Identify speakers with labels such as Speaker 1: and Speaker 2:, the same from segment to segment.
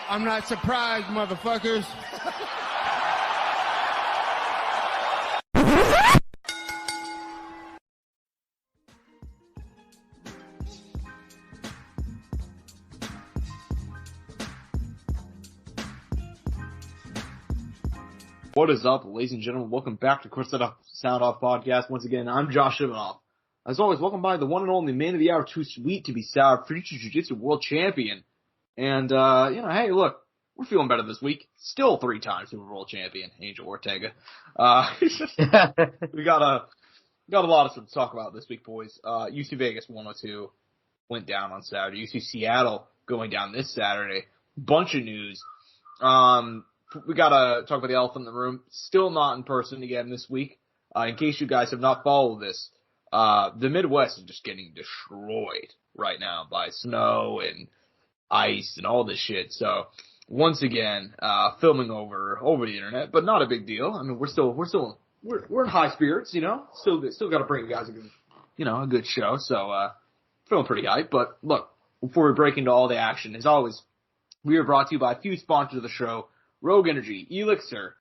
Speaker 1: I'm not surprised, motherfuckers.
Speaker 2: What is up, ladies and gentlemen? Welcome back to Courtside Soundoff podcast. Once again, I'm Josh and Angel Ortega. As always, welcome by the one and only man of the hour, too sweet to be sour, future jiu-jitsu world champion. And, hey, look, we're feeling better this week. Still 3-time Super Bowl champion, Angel Ortega. We got a lot of stuff to talk about this week, boys. UFC Vegas 102 went down on Saturday. UFC Seattle going down this Saturday. Bunch of news. We gotta talk about the elephant in the room. Still not in person again this week. In case you guys have not followed this, the Midwest is just getting destroyed right now by snow and ice and all this shit. So once again, filming over the internet, but not a big deal. I mean, we're in high spirits, you know. Still gotta bring you guys a good show. So feeling pretty hyped. But look, before we break into all the action, as always, we are brought to you by a few sponsors of the show. Rogue Energy, ELYXR,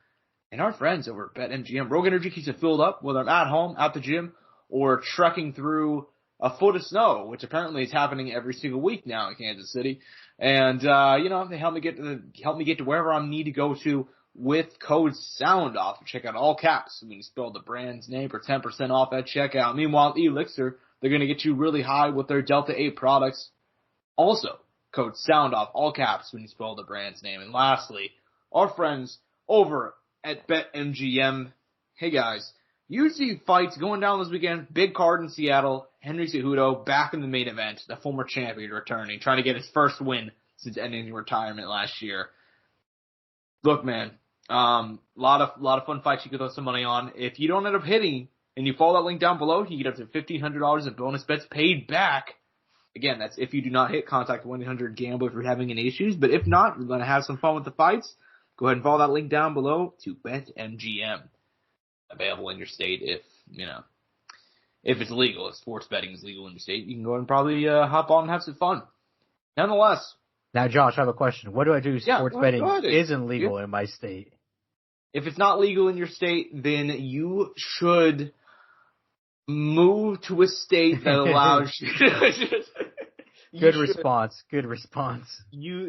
Speaker 2: and our friends over at BetMGM. Rogue Energy keeps it filled up, whether I'm at home, at the gym, or trekking through a foot of snow, which apparently is happening every single week now in Kansas City. And, they help me get to wherever I need to go to with code SOUNDOFF. Check out all caps when you spell the brand's name for 10% off at checkout. Meanwhile, ELYXR, they're going to get you really high with their Delta 8 products. Also, code SOUNDOFF, all caps when you spell the brand's name. And lastly, our friends over at BetMGM. Hey guys, UFC fights going down this weekend. Big card in Seattle. Henry Cejudo back in the main event. The former champion returning, trying to get his first win since ending retirement last year. Look, man, lot of fun fights you could throw some money on. If you don't end up hitting and you follow that link down below, you get up to $1,500 in bonus bets paid back. Again, that's if you do not hit. Contact 1-800-GAMBLER if you're having any issues. But if not, you're going to have some fun with the fights. Go ahead and follow that link down below to BetMGM. Available in your state if it's legal. If sports betting is legal in your state, you can go ahead and probably hop on and have some fun. Nonetheless.
Speaker 3: Now, Josh, I have a question. What do I do if sports betting isn't legal in my state?
Speaker 2: If it's not legal in your state, then you should move to a state that allows you to
Speaker 3: Good response.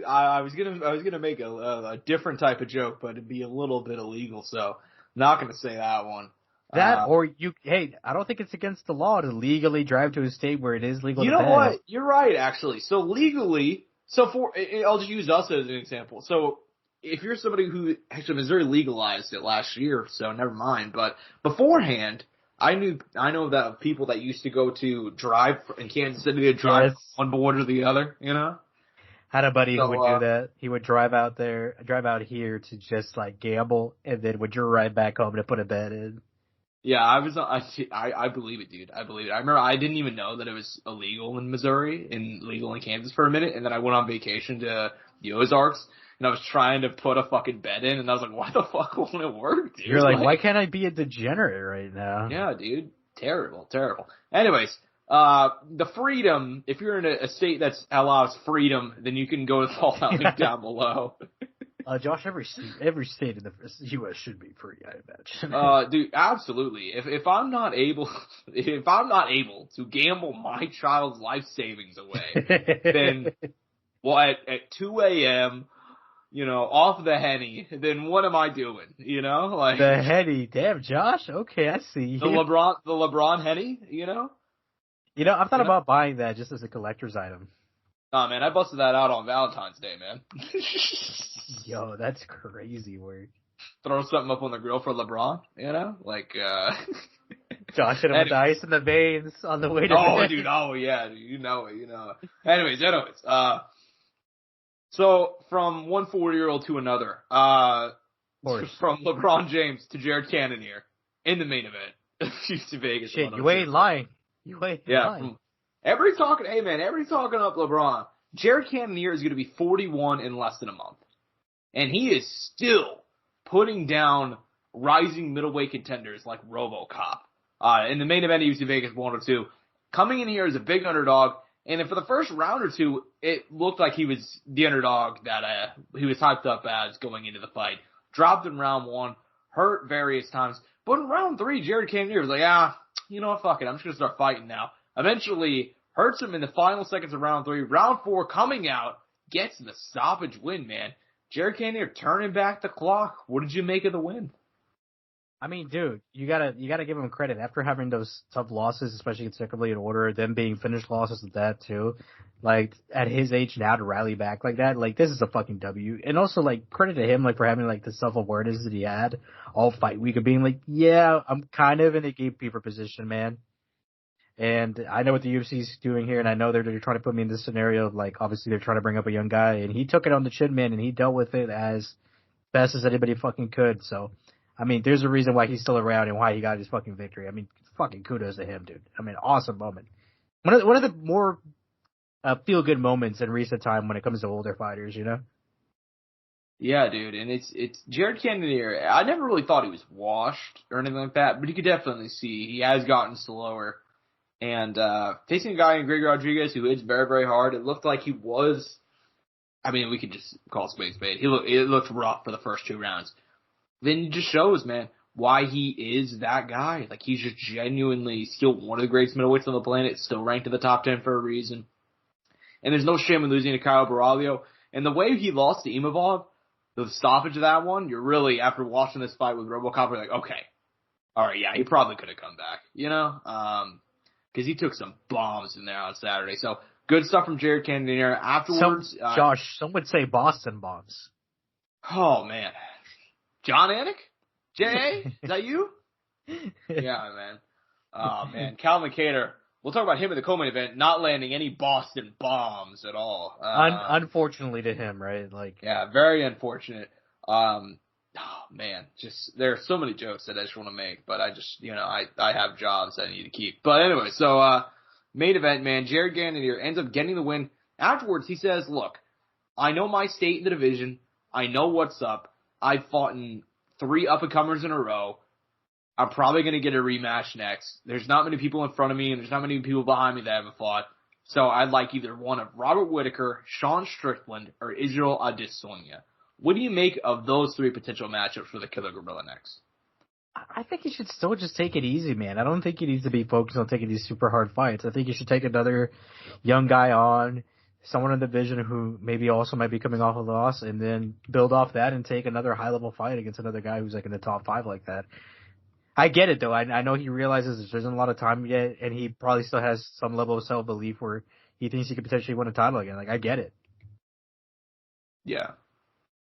Speaker 2: I was gonna make a different type of joke, but it'd be a little bit illegal, so not gonna say that one.
Speaker 3: I don't think it's against the law to legally drive to a state where it is legal.
Speaker 2: You know what? You're right, actually. So legally, I'll just use us as an example. So if you're somebody who actually Missouri legalized it last year, so never mind. But beforehand, I know that people that used to go to drive in Kansas City to drive one border to the other, you know?
Speaker 3: Had a buddy who would do that. He would drive out here to just like gamble and then would drive back home to put a bet in.
Speaker 2: Yeah, I believe it, dude. I believe it. I remember I didn't even know that it was illegal in Missouri and legal in Kansas for a minute, and then I went on vacation to the Ozarks. And I was trying to put a fucking bet in, and I was like, why the fuck won't it work, dude?
Speaker 3: You're like, why can't I be a degenerate right now?
Speaker 2: Yeah, dude. Terrible. Anyways, the freedom, if you're in a state that allows freedom, then you can go to the link down below.
Speaker 3: Josh, every state in the U.S. should be free, I imagine.
Speaker 2: Dude, absolutely. If I'm not able to gamble my child's life savings away, then, at 2 a.m., off the Henny, then what am I doing? Like
Speaker 3: the Henny, damn, Josh. Okay, I see.
Speaker 2: The LeBron Henny,
Speaker 3: I've thought about buying that just as a collector's item.
Speaker 2: Nah, man, I busted that out on Valentine's Day, man.
Speaker 3: Yo, that's crazy work.
Speaker 2: Throw something up on the grill for LeBron,
Speaker 3: Josh hit him with the ice in the veins on the way to
Speaker 2: dude, you know it. Anyways. So, from one 40-year-old to another, from LeBron James to Jared Cannonier in the main event of UFC Vegas.
Speaker 3: Shit, you ain't lying.
Speaker 2: Everybody's talking up LeBron. Jared Cannonier is going to be 41 in less than a month. And he is still putting down rising middleweight contenders like RoboCop. In the main event of UFC Vegas 102, coming in here as a big underdog And then for the first round or two, it looked like he was the underdog that he was hyped up as going into the fight. Dropped in round 1, hurt various times. But in round 3, Jared Cannonier was like, you know what, fuck it, I'm just going to start fighting now. Eventually, hurts him in the final seconds of round 3. Round 4, coming out, gets the stoppage win, man. Jared Cannonier turning back the clock. What did you make of the win?
Speaker 3: I mean, dude, you gotta give him credit after having those tough losses, especially consecutively in order, them being finished losses with that too. Like at his age now to rally back like that, like this is a fucking W. And also like credit to him like for having like the self-awareness that he had all fight week of being like, yeah, I'm kind of in a gatekeeper position, man. And I know what the UFC's doing here, and I know they're trying to put me in this scenario of like obviously they're trying to bring up a young guy, and he took it on the chin, man, and he dealt with it as best as anybody fucking could. So. I mean, there's a reason why he's still around and why he got his fucking victory. I mean, fucking kudos to him, dude. I mean, awesome moment. One of the more feel-good moments in recent time when it comes to older fighters, you know?
Speaker 2: Yeah, dude, and it's Jared Cannonier. I never really thought he was washed or anything like that, but you could definitely see he has gotten slower. And facing a guy in Gregory Rodrigues who hits very, very hard, it looked like he was. I mean, we could just call spade spade. It looked rough for the first 2 rounds. Then it just shows, man, why he is that guy. Like, he's just genuinely still one of the greatest middleweights on the planet, still ranked in the top 10 for a reason. And there's no shame in losing to Kyle Baraglio. And the way he lost to Imavov, the stoppage of that one, you're really, after watching this fight with RoboCop, you're like, okay, all right, yeah, he probably could have come back, you know? Because he took some bombs in there on Saturday. So, good stuff from Jared Cannonier. Afterwards...
Speaker 3: Josh, some would say Boston bombs.
Speaker 2: Oh, man. John Anik? J.A.? Is that you? Yeah, man. Oh, man. Calvin Kattar. We'll talk about him in the co-main event, not landing any Boston bombs at all.
Speaker 3: Unfortunately to him, right? Like,
Speaker 2: yeah, very unfortunate. Oh, man. Just, there are so many jokes that I just want to make, but I just, I have jobs I need to keep. But anyway, so, main event, man. Jared Cannonier ends up getting the win. Afterwards, he says, look, I know my state in the division. I know what's up. I've fought in 3 up-and-comers in a row. I'm probably going to get a rematch next. There's not many people in front of me, and there's not many people behind me that haven't fought. So I'd like either one of Robert Whitaker, Sean Strickland, or Israel Adesanya. What do you make of those 3 potential matchups for the Killer Gorilla next?
Speaker 3: I think he should still just take it easy, man. I don't think he needs to be focused on taking these super hard fights. I think he should take another young guy on, someone in the division who maybe also might be coming off a loss, and then build off that and take another high-level fight against another guy who's like in the top 5 like that. I get it, though. I know he realizes there isn't a lot of time yet, and he probably still has some level of self-belief where he thinks he could potentially win a title again. Like, I get it.
Speaker 2: Yeah.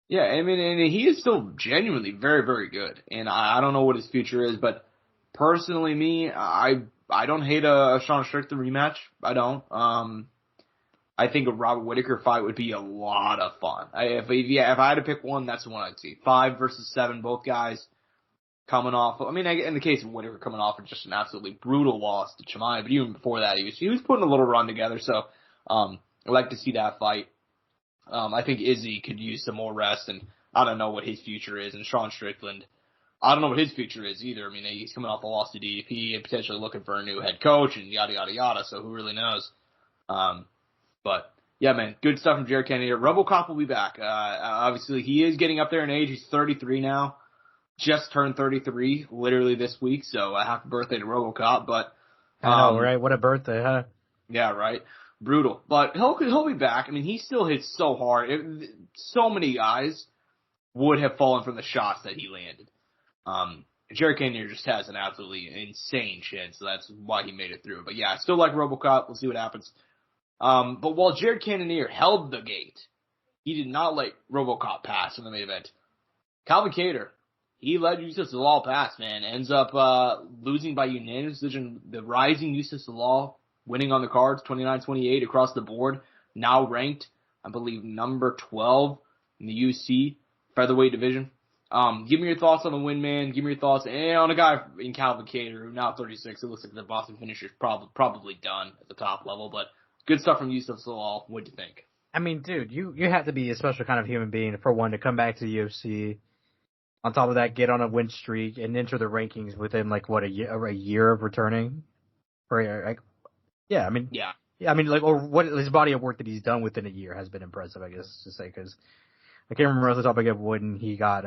Speaker 2: Yeah, I mean, and he is still genuinely very, very good. And I don't know what his future is, but personally, I don't hate a Sean Strickland rematch. I don't. I think a Robert Whitaker fight would be a lot of fun. If I had to pick one, that's the one I'd see. 5 versus 7, both guys coming off. I mean, in the case of Whitaker coming off of just an absolutely brutal loss to Chimaev, but even before that, he was putting a little run together. So I'd like to see that fight. I think Izzy could use some more rest, and I don't know what his future is. And Sean Strickland, I don't know what his future is either. I mean, he's coming off a loss to DDP and potentially looking for a new head coach and yada, yada, yada. So who really knows? But yeah, man, good stuff from Jared Cannonier. RoboCop will be back. Obviously, he is getting up there in age. He's 33 now. Just turned 33 literally this week. So happy birthday to RoboCop. But
Speaker 3: I know, right? What a birthday, huh?
Speaker 2: Yeah, right. Brutal. But he'll be back. I mean, he still hits so hard. So many guys would have fallen from the shots that he landed. Jared Cannonier just has an absolutely insane chin, so that's why he made it through. But yeah, I still like RoboCop. We'll see what happens. But while Jared Cannonier held the gate, he did not let RoboCop pass in the main event. Calvin Kattar, he let Yusuf Zalal pass, man. Ends up losing by unanimous decision. The rising Yusuf Zalal winning on the cards, 29-28 across the board. Now ranked, I believe, number 12 in the UC featherweight division. Give me your thoughts on the win, man. Give me your thoughts on a guy in Calvin Kattar, who now 36. It looks like the Boston finisher's probably done at the top level, but good stuff from Yusuf Zalal. What'd you think?
Speaker 3: I mean, dude, you have to be a special kind of human being for one to come back to the UFC. On top of that, get on a win streak and enter the rankings within a year of returning. Yeah, I mean,
Speaker 2: yeah,
Speaker 3: I mean, like, or what his body of work that he's done within a year has been impressive, I guess, to say, because I can't remember off the topic of when he got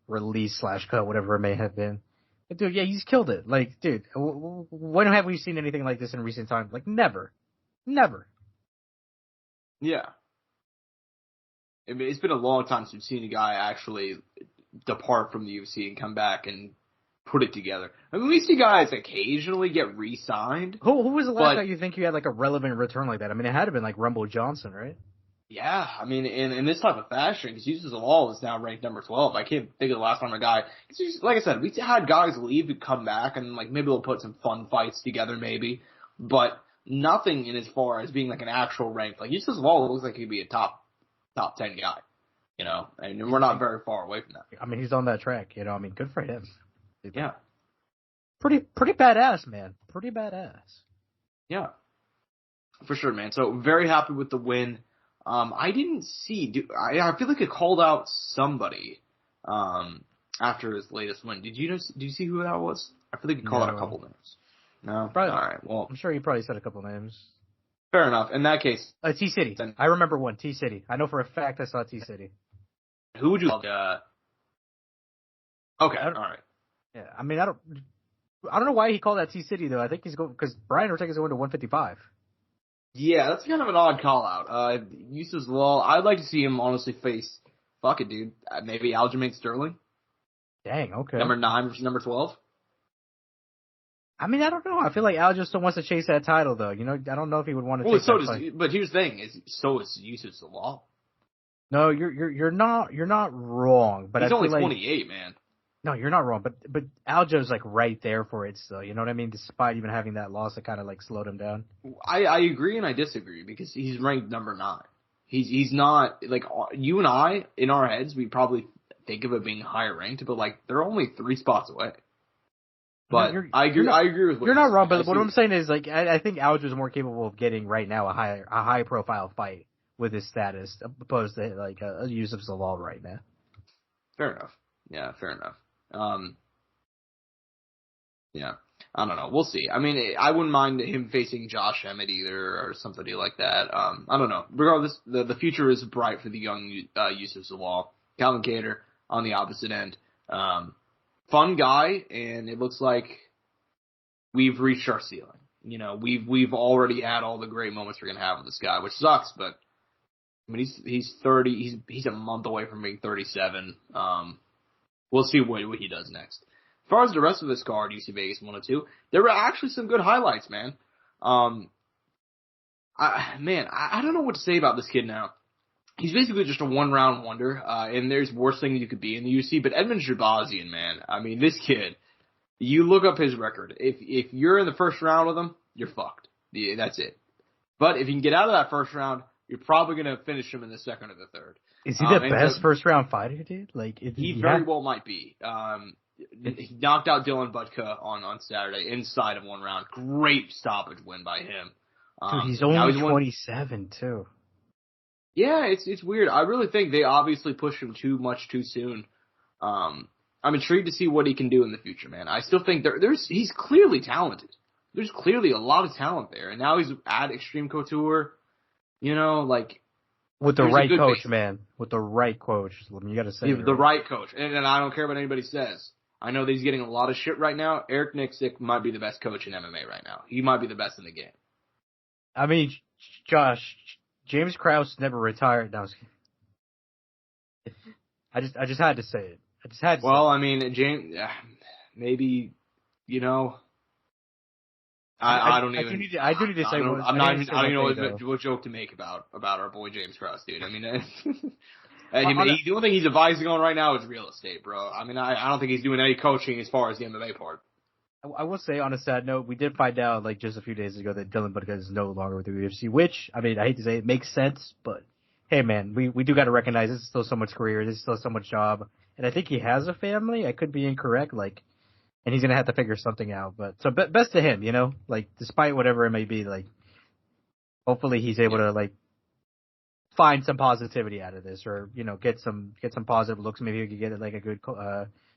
Speaker 3: released / cut, whatever it may have been. But dude, yeah, he's killed it. Like, dude, when have we seen anything like this in recent times? Like, never.
Speaker 2: Yeah. I mean, it's been a long time since we've seen a guy actually depart from the UFC and come back and put it together. I mean, we see guys occasionally get re-signed.
Speaker 3: Who was the last guy you think you had like a relevant return like that? I mean, it had to have been like Rumble Johnson, right?
Speaker 2: Yeah, I mean, in this type of fashion, because Uses of All is now ranked number 12. I can't think of the last time a guy, like I said, we had guys leave and come back, and like maybe they'll put some fun fights together, maybe, but nothing in as far as being like an actual rank. Like Uses of All looks like he'd be a top 10 guy, you know, and we're not very far away from that.
Speaker 3: I mean, he's on that track, you know. I mean, good for him.
Speaker 2: Yeah,
Speaker 3: pretty badass, man. Pretty badass.
Speaker 2: Yeah, for sure, man. So very happy with the win. I didn't see. I feel like it called out somebody after his latest win. Did you see who that was? I feel like he called out a couple names. No,
Speaker 3: probably,
Speaker 2: all right. Well,
Speaker 3: I'm sure he probably said a couple names.
Speaker 2: Fair enough. In that case,
Speaker 3: T-City. I remember one. T-City. I know for a fact I saw T-City.
Speaker 2: Who would you? Okay. All right.
Speaker 3: Yeah. I mean, I don't know why he called that T-City though. I think he's going because Brian Ortega's going to 155.
Speaker 2: Yeah, that's kind of an odd call out. Uses Law. I'd like to see him honestly face. Fuck it, dude. Maybe Aljamain Sterling.
Speaker 3: Dang. Okay.
Speaker 2: Number 9 versus number 12.
Speaker 3: I mean, I don't know. I feel like Al just still wants to chase that title, though. You know, I don't know if he would want to.
Speaker 2: Well, but here's the thing: so is Uses Law.
Speaker 3: No, you're not wrong. But
Speaker 2: he's
Speaker 3: I
Speaker 2: only
Speaker 3: feel
Speaker 2: 28, man.
Speaker 3: No, you're not wrong. But Aljo's like right there for it still. You know what I mean? Despite even having that loss, that kind of like slowed him down.
Speaker 2: I agree and I disagree because he's ranked number 9. He's not like you and I in our heads. We probably think of it being higher ranked, but like they're only 3 spots away. But
Speaker 3: no,
Speaker 2: I agree with what
Speaker 3: you're not wrong. But what I'm saying is like I think Aljo's more capable of getting right now a high profile fight with his status opposed to like a Yusuf Zalal right now.
Speaker 2: Fair enough. Yeah, fair enough. Yeah, I don't know. We'll see. I mean, I wouldn't mind him facing Josh Emmett either or somebody like that. I don't know. Regardless, the future is bright for the young Yusuf Zalal. Calvin Kattar on the opposite end. Fun guy, and it looks like we've reached our ceiling. You know, we've already had all the great moments we're gonna have with this guy, which sucks, but I mean he's 30. He's a month away from being 37. We'll see what he does next. As far as the rest of this card, UFC Vegas 102, there were actually some good highlights, man. I don't know what to say about this kid now. He's basically just a one-round wonder, and there's worse things you could be in the UFC, but Edmund Shabazian, man, I mean, this kid, you look up his record. If you're in the first round with him, you're fucked. Yeah, that's it. But if you can get out of that first round, you're probably going to finish him in the second or the third.
Speaker 3: Is he the best first-round fighter, dude? Like,
Speaker 2: he very well might be. He knocked out Dylan Budka on Saturday inside of 1 round. Great stoppage win by him.
Speaker 3: Dude, he's only 27, too.
Speaker 2: Yeah, it's weird. I really think they obviously pushed him too much too soon. I'm intrigued to see what he can do in the future, man. I still think he's clearly talented. There's clearly a lot of talent there, and now he's at Extreme Couture. You know, like
Speaker 3: with the right coach, man. With the right coach, you got to say
Speaker 2: the right coach, and I don't care what anybody says. I know that he's getting a lot of shit right now. Eric Nixick might be the best coach in MMA right now. He might be the best in the game.
Speaker 3: I mean, Josh. James Krause never retired. No, I just had to say it. I just had to.
Speaker 2: Well, I mean, James, maybe, you know, I don't even.
Speaker 3: I do need to say.
Speaker 2: I don't know what joke to make about our boy James Krause, dude. I mean, the only thing he's advising on right now is real estate, bro. I mean, I don't think he's doing any coaching as far as the MMA part.
Speaker 3: I will say, on a sad note, we did find out, like, just a few days ago that Dylan Budka is no longer with the UFC, which, I mean, I hate to say it makes sense, but, hey, man, we do got to recognize this is still so much career, this is still so much job, and I think he has a family. I could be incorrect, like, and he's going to have to figure something out, but, so, best to him, you know, like, despite whatever it may be, like, hopefully he's able to, like, find some positivity out of this, or, you know, get some positive looks. Maybe he could get, like, a good,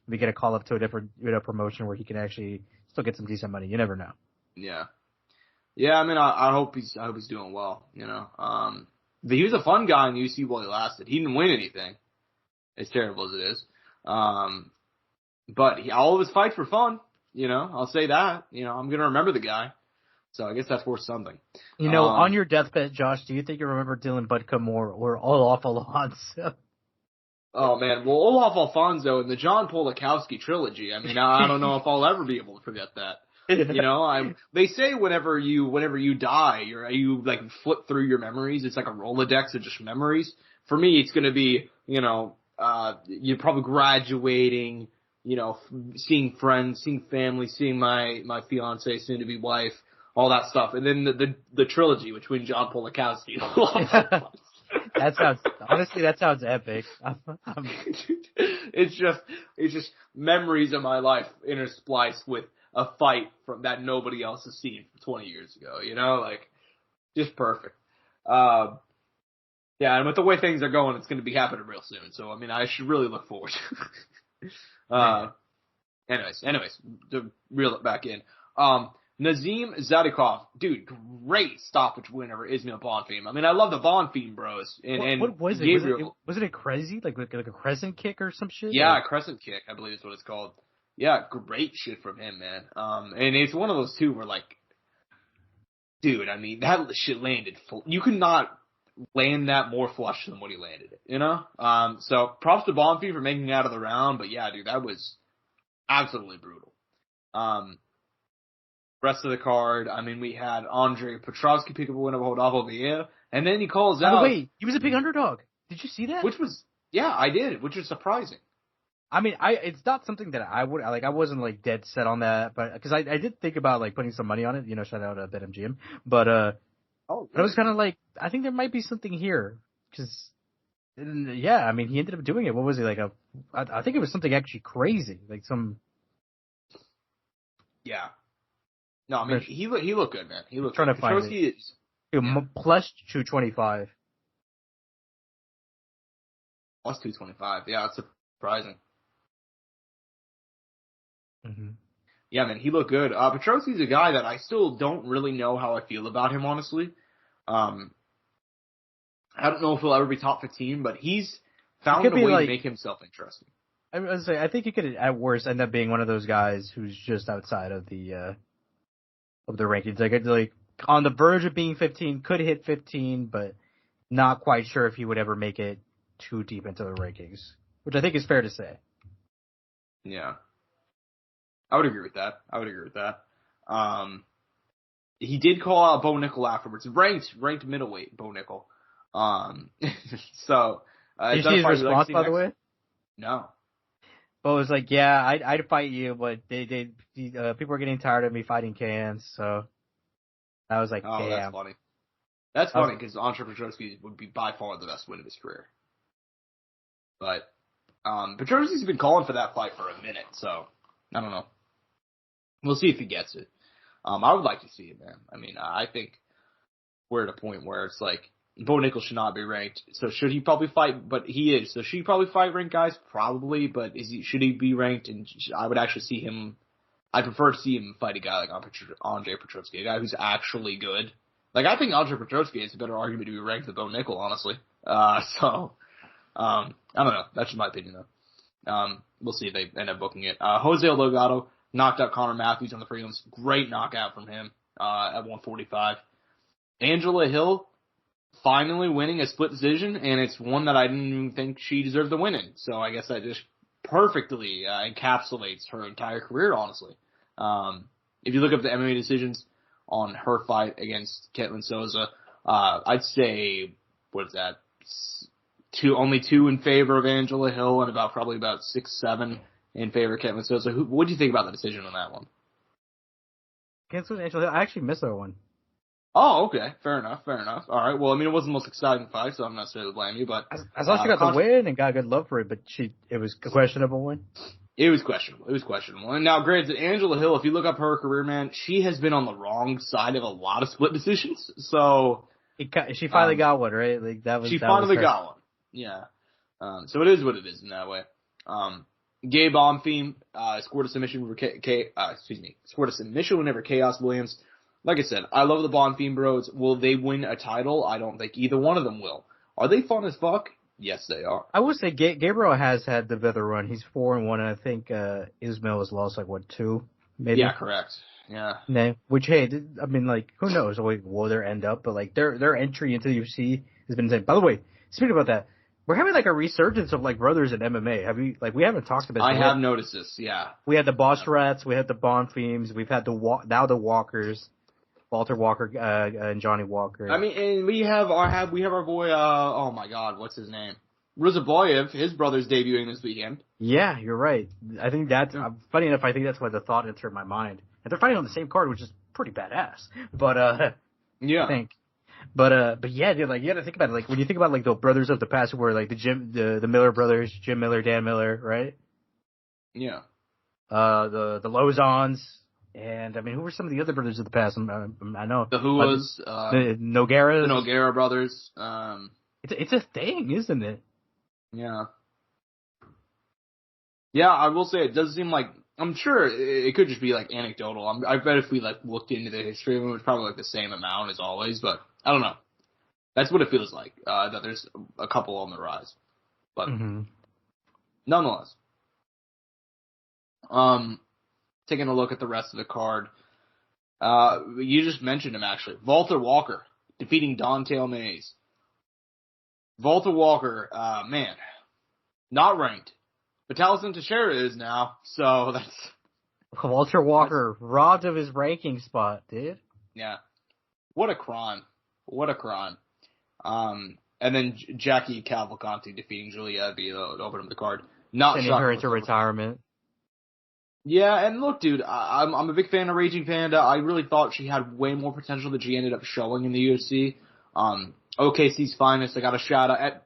Speaker 3: maybe get a call up to a different promotion where he can actually still get some decent money. You never know.
Speaker 2: Yeah. Yeah, I mean, I hope he's doing well. But he was a fun guy in the UFC while he lasted. He didn't win anything, as terrible as it is. But all of his fights were fun. I'll say that. I'm gonna remember the guy. So I guess that's worth something.
Speaker 3: On your deathbed, Josh, do you think you remember Dylan Budka more or Olaf Alonso?
Speaker 2: Oh man, well, Olaf Alfonso and the John Polakowski trilogy. I mean, I don't know if I'll ever be able to forget that. They say whenever you die, you like flip through your memories. It's like a Rolodex of just memories. For me, it's gonna be, you're probably graduating, seeing friends, seeing family, seeing my fiance, soon to be wife, all that stuff, and then the trilogy between John Polakowski and Olaf.
Speaker 3: That sounds epic.
Speaker 2: It's just memories of my life interspliced with a fight from that nobody else has seen from 20 years ago, just perfect. Yeah, and with the way things are going, it's going to be happening real soon. So, I mean, I should really look forward to it. Anyways, to reel it back in. Nazim Zadikov, dude, great stoppage win over Ismail Bonfim. I mean, I love the Bonfim bros.
Speaker 3: What was it?
Speaker 2: Gabriel,
Speaker 3: was it a crazy, like a crescent kick or some shit?
Speaker 2: Yeah, a crescent kick, I believe is what it's called. Yeah, great shit from him, man. And it's one of those two where, like, dude, I mean, that shit landed full. You could not land that more flush than what he landed it, So props to Bonfim for making it out of the round, but yeah, dude, that was absolutely brutal. Rest of the card, I mean, we had Andre Petrovsky pick up a win over Rodolfo Vieira, and then he calls out.
Speaker 3: By the way, he was a big underdog. Did you see that?
Speaker 2: I did, which was surprising.
Speaker 3: I mean, it's not something that I would, like, I wasn't, like, dead set on that, but, cause I did think about, like, putting some money on it, shout out to BetMGM, but I was kind of like, I think there might be something here, cause, yeah, I mean, he ended up doing it. What was he, like, I think it was something actually crazy, like some.
Speaker 2: Yeah. No, I mean, he looked good, man. He looked
Speaker 3: trying
Speaker 2: good.
Speaker 3: to find it. Plus 225.
Speaker 2: Plus 225. Yeah, that's surprising.
Speaker 3: Mm-hmm.
Speaker 2: Yeah, man, he looked good. Petrosky's a guy that I still don't really know how I feel about him, honestly. I don't know if he'll ever be top 15, but he's found a way to make himself interesting.
Speaker 3: I think he could, at worst, end up being one of those guys who's just outside of the rankings. Like on the verge of being 15, could hit 15, but not quite sure if he would ever make it too deep into the rankings, which I think is fair to say.
Speaker 2: Yeah. I would agree with that. He did call out Bo Nickel afterwards. Ranked middleweight, Bo Nickel. So,
Speaker 3: did you see his response, by the way?
Speaker 2: No.
Speaker 3: Bo was like, yeah, I'd fight you, but people are getting tired of me fighting cans, so I was like, damn.
Speaker 2: That's funny. That's funny, because Andre Petrosky would be by far the best win of his career. But, Petrosky's been calling for that fight for a minute, so, I don't know. We'll see if he gets it. I would like to see it, man. I mean, I think we're at a point where it's like, Bo Nickel should not be ranked. So should he probably fight? But he is. So should he probably fight ranked guys? Probably. But should he be ranked? And I would actually see him. I prefer to see him fight a guy like Andre Petrosky, a guy who's actually good. Like, I think Andre Petrosky has a better argument to be ranked than Bo Nickel, honestly. I don't know. That's just my opinion, though. We'll see if they end up booking it. Jose Delgado knocked out Connor Matthews on the prelims. Great knockout from him at 145. Angela Hill finally winning a split decision, and it's one that I didn't even think she deserved to win in. So I guess that just perfectly encapsulates her entire career, honestly. If you look up the MMA decisions on her fight against Ketlin Souza, I'd say, what is that? Only two in favor of Angela Hill and probably about 6-7 in favor of Ketlin Souza. What do you think about the decision on that one?
Speaker 3: Angela Hill, I actually missed that one.
Speaker 2: Oh, okay. Fair enough. All right. Well, I mean, it wasn't the most exciting fight, so I'm not necessarily blaming you, but
Speaker 3: I thought she got the win and got good love for it, but it was a questionable win.
Speaker 2: It was questionable. And now, granted, Angela Hill, if you look up her career, man, she has been on the wrong side of a lot of split decisions. So
Speaker 3: she finally got one, right? Like
Speaker 2: she finally got one. Yeah. So it is what it is in that way. Gabe Bonfim scored a submission over Chaos Williams. like I said, I love the Bonfim Bros. Will they win a title? I don't think either one of them will. Are they fun as fuck? Yes, they are.
Speaker 3: I would say Gabriel has had the better run. He's 4-1, and I think Ismail has lost 2, maybe.
Speaker 2: Yeah, correct. Yeah.
Speaker 3: No, which hey, I mean, who knows where they end up? But their entry into the UFC has been insane. By the way, speaking about that, we're having a resurgence of brothers in MMA. Have you we haven't talked about this.
Speaker 2: I have noticed this. Yeah.
Speaker 3: We had the Boss Rats, we had the Bonfims, we've had the Walkers, Walter Walker and Johnny Walker.
Speaker 2: I mean, and we have our boy. Oh my God, what's his name? Ruzaboyev. His brother's debuting this weekend.
Speaker 3: Yeah, you're right. I think that's funny enough. I think that's why the thought entered my mind. And they're fighting on the same card, which is pretty badass. But
Speaker 2: yeah,
Speaker 3: I think. But yeah, dude, you got to think about it. When you think about the brothers of the past, who were the Miller brothers, Jim Miller, Dan Miller, right?
Speaker 2: Yeah.
Speaker 3: The Lozons. And I mean, who were some of the other brothers of the past? I know
Speaker 2: the Huas,
Speaker 3: the Nogueras,
Speaker 2: the Noguera brothers.
Speaker 3: It's a thing, isn't it?
Speaker 2: Yeah. Yeah, I will say it does seem like I'm sure it could just be anecdotal. I bet if we looked into the history of them, it's probably the same amount as always. But I don't know. That's what it feels like. That there's a couple on the rise, but nonetheless. Taking a look at the rest of the card, you just mentioned him actually. Walter Walker defeating Don'Tale Mayes. Walter Walker, man, not ranked. But Taliesin Teixeira is now, so that's...
Speaker 3: Walter Walker robbed of his ranking spot, dude.
Speaker 2: Yeah. What a crime. What a crime. And then Jackie Cavalcanti defeating Julia Villa to open up the card. Not
Speaker 3: sending her into retirement.
Speaker 2: Yeah, and look, dude, I'm a big fan of Raging Panda. I really thought she had way more potential than she ended up showing in the UFC. OKC's finest. I got a shout out at...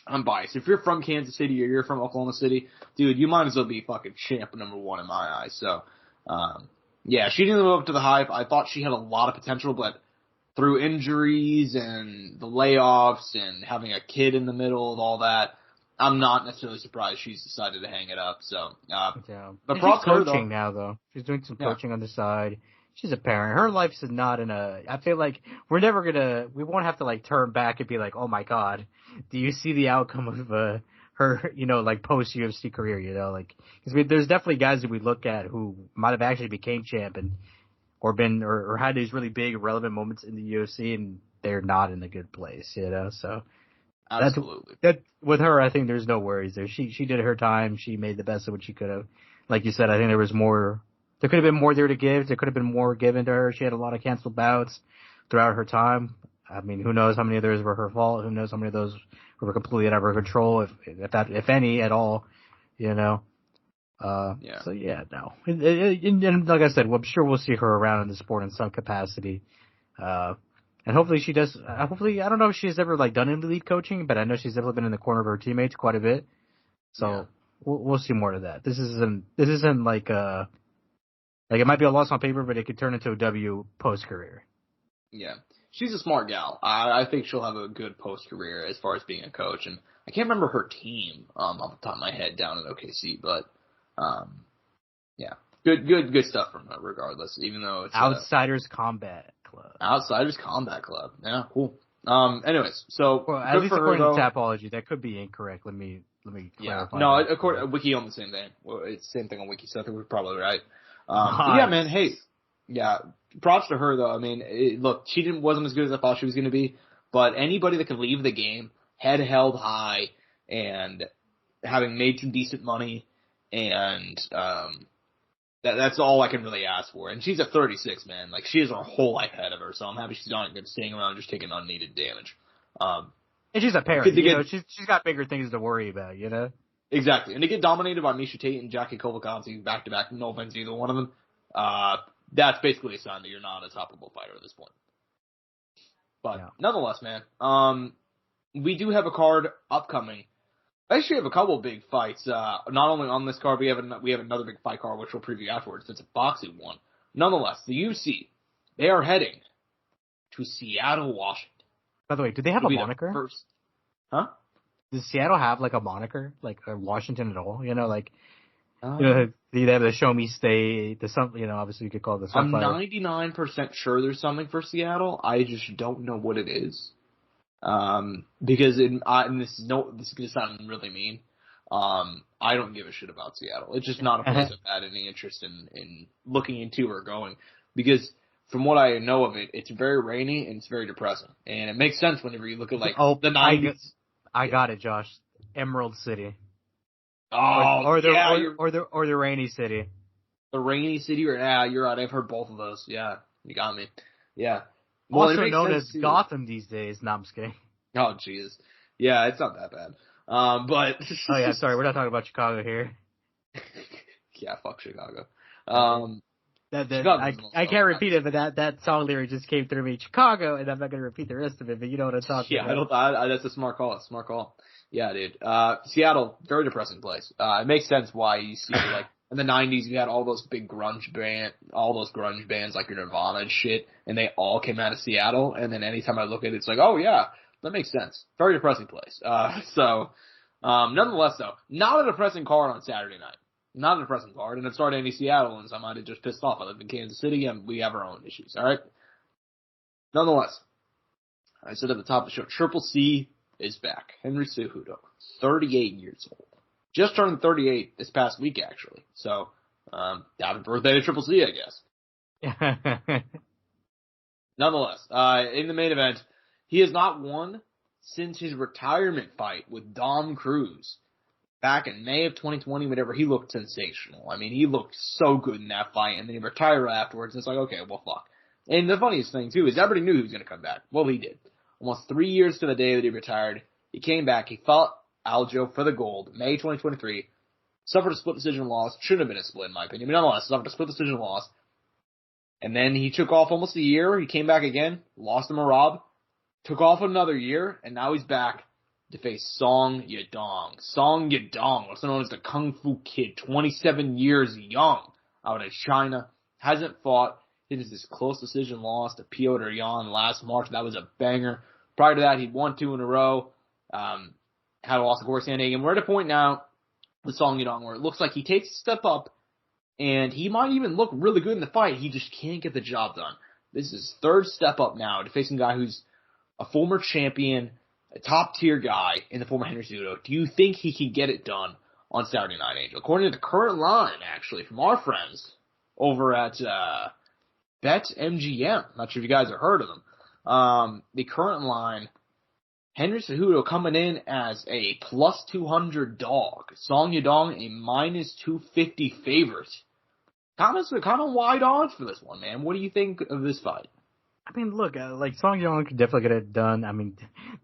Speaker 2: I'm biased. If you're from Kansas City or you're from Oklahoma City, dude, you might as well be fucking champ #1 in my eyes. So, yeah, she didn't live up to the hype. I thought she had a lot of potential, but through injuries and the layoffs and having a kid in the middle of all that, I'm not necessarily surprised she's decided to hang it up. So,
Speaker 3: yeah.
Speaker 2: But
Speaker 3: she's coaching now, though. She's doing some coaching on the side. She's a parent. Her life is not I feel like we won't have to turn back and be like, oh my God, do you see the outcome of her, post UFC career, cause there's definitely guys that we look at who might have actually became champ or had these really big relevant moments in the UFC and they're not in a good place, so.
Speaker 2: Absolutely.
Speaker 3: That with her, I think there's no worries there. She did her time. She made the best of what she could have. Like you said, I think there was more. There could have been more there to give. There could have been more given to her. She had a lot of canceled bouts throughout her time. I mean, who knows how many of those were her fault? Who knows how many of those were completely out of her control, if any at all,
Speaker 2: Yeah.
Speaker 3: So yeah, no. And like I said, I'm sure we'll see her around in the sport in some capacity. And hopefully she does. Hopefully, I don't know if she's ever done any lead coaching, but I know she's definitely been in the corner of her teammates quite a bit. So we'll see more of that. This isn't it might be a loss on paper, but it could turn into a W post career.
Speaker 2: Yeah, she's a smart gal. I think she'll have a good post career as far as being a coach. And I can't remember her team off the top of my head down in OKC, but yeah, good stuff from her regardless. Even though it's
Speaker 3: Outsiders Combat Club.
Speaker 2: Outsiders Combat Club. Yeah, cool. Anyways, so
Speaker 3: at least according to Tapology, that could be incorrect. Let me clarify.
Speaker 2: No, according Wiki on the same thing. Well, it's the same thing on Wiki, so I think we're probably right. Nice. Yeah, man. Hey, yeah. Props to her though. I mean, look, she wasn't as good as I thought she was going to be. But anybody that could leave the game, head held high, and having made some decent money, and that's all I can really ask for. And she's at 36, man. She has her whole life ahead of her. So I'm happy she's not staying around just taking unneeded damage.
Speaker 3: And she's a parent. She's got bigger things to worry about,
Speaker 2: Exactly. And to get dominated by Miesha Tate and Jackie Cavalcanti back-to-back, no offense to either one of them, that's basically a sign that you're not a toppable fighter at this point. But nonetheless, man, we do have a card upcoming. I actually have a couple big fights. Not only on this card, we have another big fight card, which we'll preview afterwards. It's a boxing one. Nonetheless, the UFC, they are heading to Seattle, Washington.
Speaker 3: By the way, do they have a moniker?
Speaker 2: Huh?
Speaker 3: Does Seattle have a moniker, or Washington at all? They have the show me stay, obviously you could call it the
Speaker 2: I'm
Speaker 3: Sunfire.
Speaker 2: 99% sure there's something for Seattle. I just don't know what it is. Because this is going to sound really mean. I don't give a shit about Seattle. It's just not a place I've had any interest in looking into or going. Because from what I know of it, it's very rainy and it's very depressing. And it makes sense whenever you look at the 90s.
Speaker 3: I got it, Josh. Emerald City.
Speaker 2: Oh,
Speaker 3: or the Rainy City.
Speaker 2: The Rainy City, you're right. I've heard both of those. Yeah, you got me. Yeah.
Speaker 3: Well, also known as Gotham these days. No, I'm just kidding.
Speaker 2: Oh, jeez. Yeah, it's not that bad. But
Speaker 3: oh yeah, sorry, we're not talking about Chicago here.
Speaker 2: Yeah, fuck Chicago.
Speaker 3: I can't repeat it, but that song lyric just came through me, Chicago, and I'm not gonna repeat the rest of it. But you know what I'm talking about.
Speaker 2: Yeah, that's a smart call. Smart call. Yeah, dude. Seattle, very depressing place. It makes sense why you see like in the 90s you had all those grunge bands like your Nirvana and shit, and they all came out of Seattle. And then anytime I look at it, it's like, oh yeah, that makes sense. Very depressing place. Nonetheless though, not a depressing card on Saturday night. Not a depressing card, and it started any Seattleans. I might have just pissed off. I live in Kansas City, and we have our own issues. All right. Nonetheless, I said at the top of the show, Triple C is back. Henry Cejudo, 38 years old. Just turned 38 this past week, actually. So, happy birthday to Triple C, I guess. Nonetheless, in the main event, he has not won since his retirement fight with Dom Cruz back in May of 2020. Whenever he looked sensational. I mean, he looked so good in that fight, and then he retired afterwards. And it's like, okay, well, fuck. And the funniest thing too is everybody knew he was going to come back. Well, he did. Almost 3 years to the day that he retired, he came back. He fought Aljo for the gold, May 2023. Suffered a split decision loss. Shouldn't have been a split, in my opinion. But nonetheless, suffered a split decision loss. And then he took off almost a year. He came back again, lost to Marab, took off another year, and now he's back to face Song Yadong. Song Yadong, also known as the Kung Fu Kid, 27 years young, out of China. Hasn't fought. It is his close decision loss to Piotr Yan last March. That was a banger. Prior to that, he'd won 2 in a row. Had a loss to Courtside Soundoff. We're at a point now with Song Yadong where it looks like he takes a step up, and he might even look really good in the fight. He just can't get the job done. This is his third step up now to facing a guy who's a former champion, a top-tier guy in the former Henry Cejudo. Do you think he can get it done on Saturday Night, Angel? According to the current line, actually, from our friends over at BetMGM. Not sure if you guys have heard of them. The current line, Henry Cejudo coming in as a plus 200 dog. Song Yadong a minus 250 favorite. Kind of wide odds for this one, man. What do you think of this fight?
Speaker 3: I mean, look, Song Yadong could definitely get it done. I mean,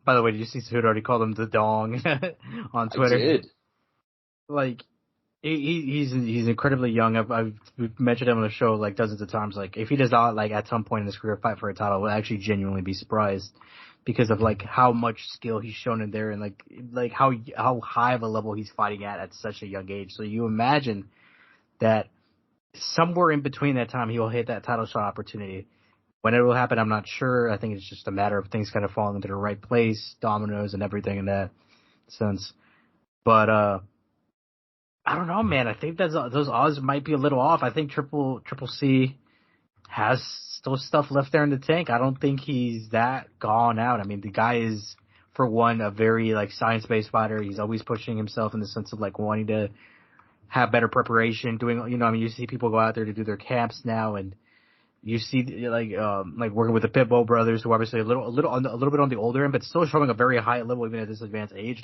Speaker 3: by the way, did you see Cejudo already called him the dong on Twitter?
Speaker 2: I did.
Speaker 3: Like, he's incredibly young. We've mentioned him on the show like dozens of times. Like, if he does not at some point in his career fight for a title, I would actually genuinely be surprised because of how much skill he's shown in there and like how high of a level he's fighting at such a young age. So you imagine that somewhere in between that time he will hit that title shot opportunity. When it will happen, I'm not sure. I think it's just a matter of things kind of falling into the right place, dominoes and everything in that sense. But I don't know, man. I think those odds might be a little off. I think Triple C has still stuff left there in the tank. I don't think he's that gone out. I mean, the guy is, for one, a very science-based fighter. He's always pushing himself in the sense of wanting to have better preparation. Doing, you see people go out there to do their camps now, and you see working with the Pitbull brothers, who are obviously a little bit on the older end, but still showing a very high level even at this advanced age.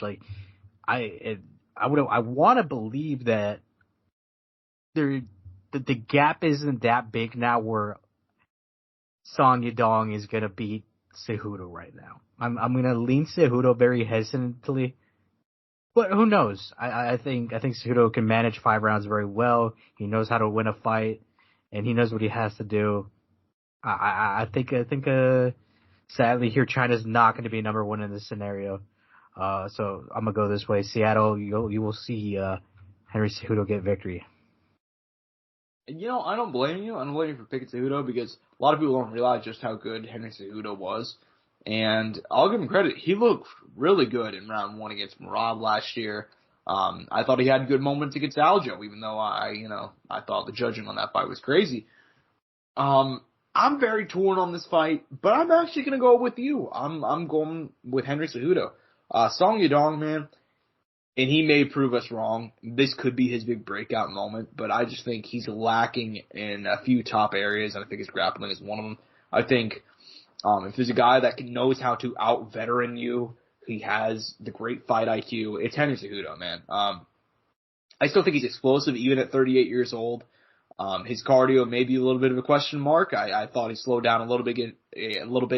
Speaker 3: I want to believe that the gap isn't that big now where Song Yadong is gonna beat Cejudo right now. I'm gonna lean Cejudo very hesitantly, but who knows? I think Cejudo can manage 5 rounds very well. He knows how to win a fight, and he knows what he has to do. I think sadly here China's not going to be number 1 in this scenario. So I'm gonna go this way. Seattle, you will see Henry Cejudo get victory.
Speaker 2: And I don't blame you. I don't blame you for picking Cejudo because a lot of people don't realize just how good Henry Cejudo was. And I'll give him credit. He looked really good in round 1 against Marab last year. I thought he had good moments against Aljo, even though I thought the judging on that fight was crazy. I'm very torn on this fight, but I'm actually going to go with you. I'm going with Henry Cejudo. Song Yadong, man, and he may prove us wrong. This could be his big breakout moment, but I just think he's lacking in a few top areas, and I think his grappling is one of them. I think if there's a guy that knows how to out-veteran you, he has the great fight IQ, it's Henry Cejudo, man. I still think he's explosive even at 38 years old. His cardio may be a little bit of a question mark. I thought he slowed down a little bit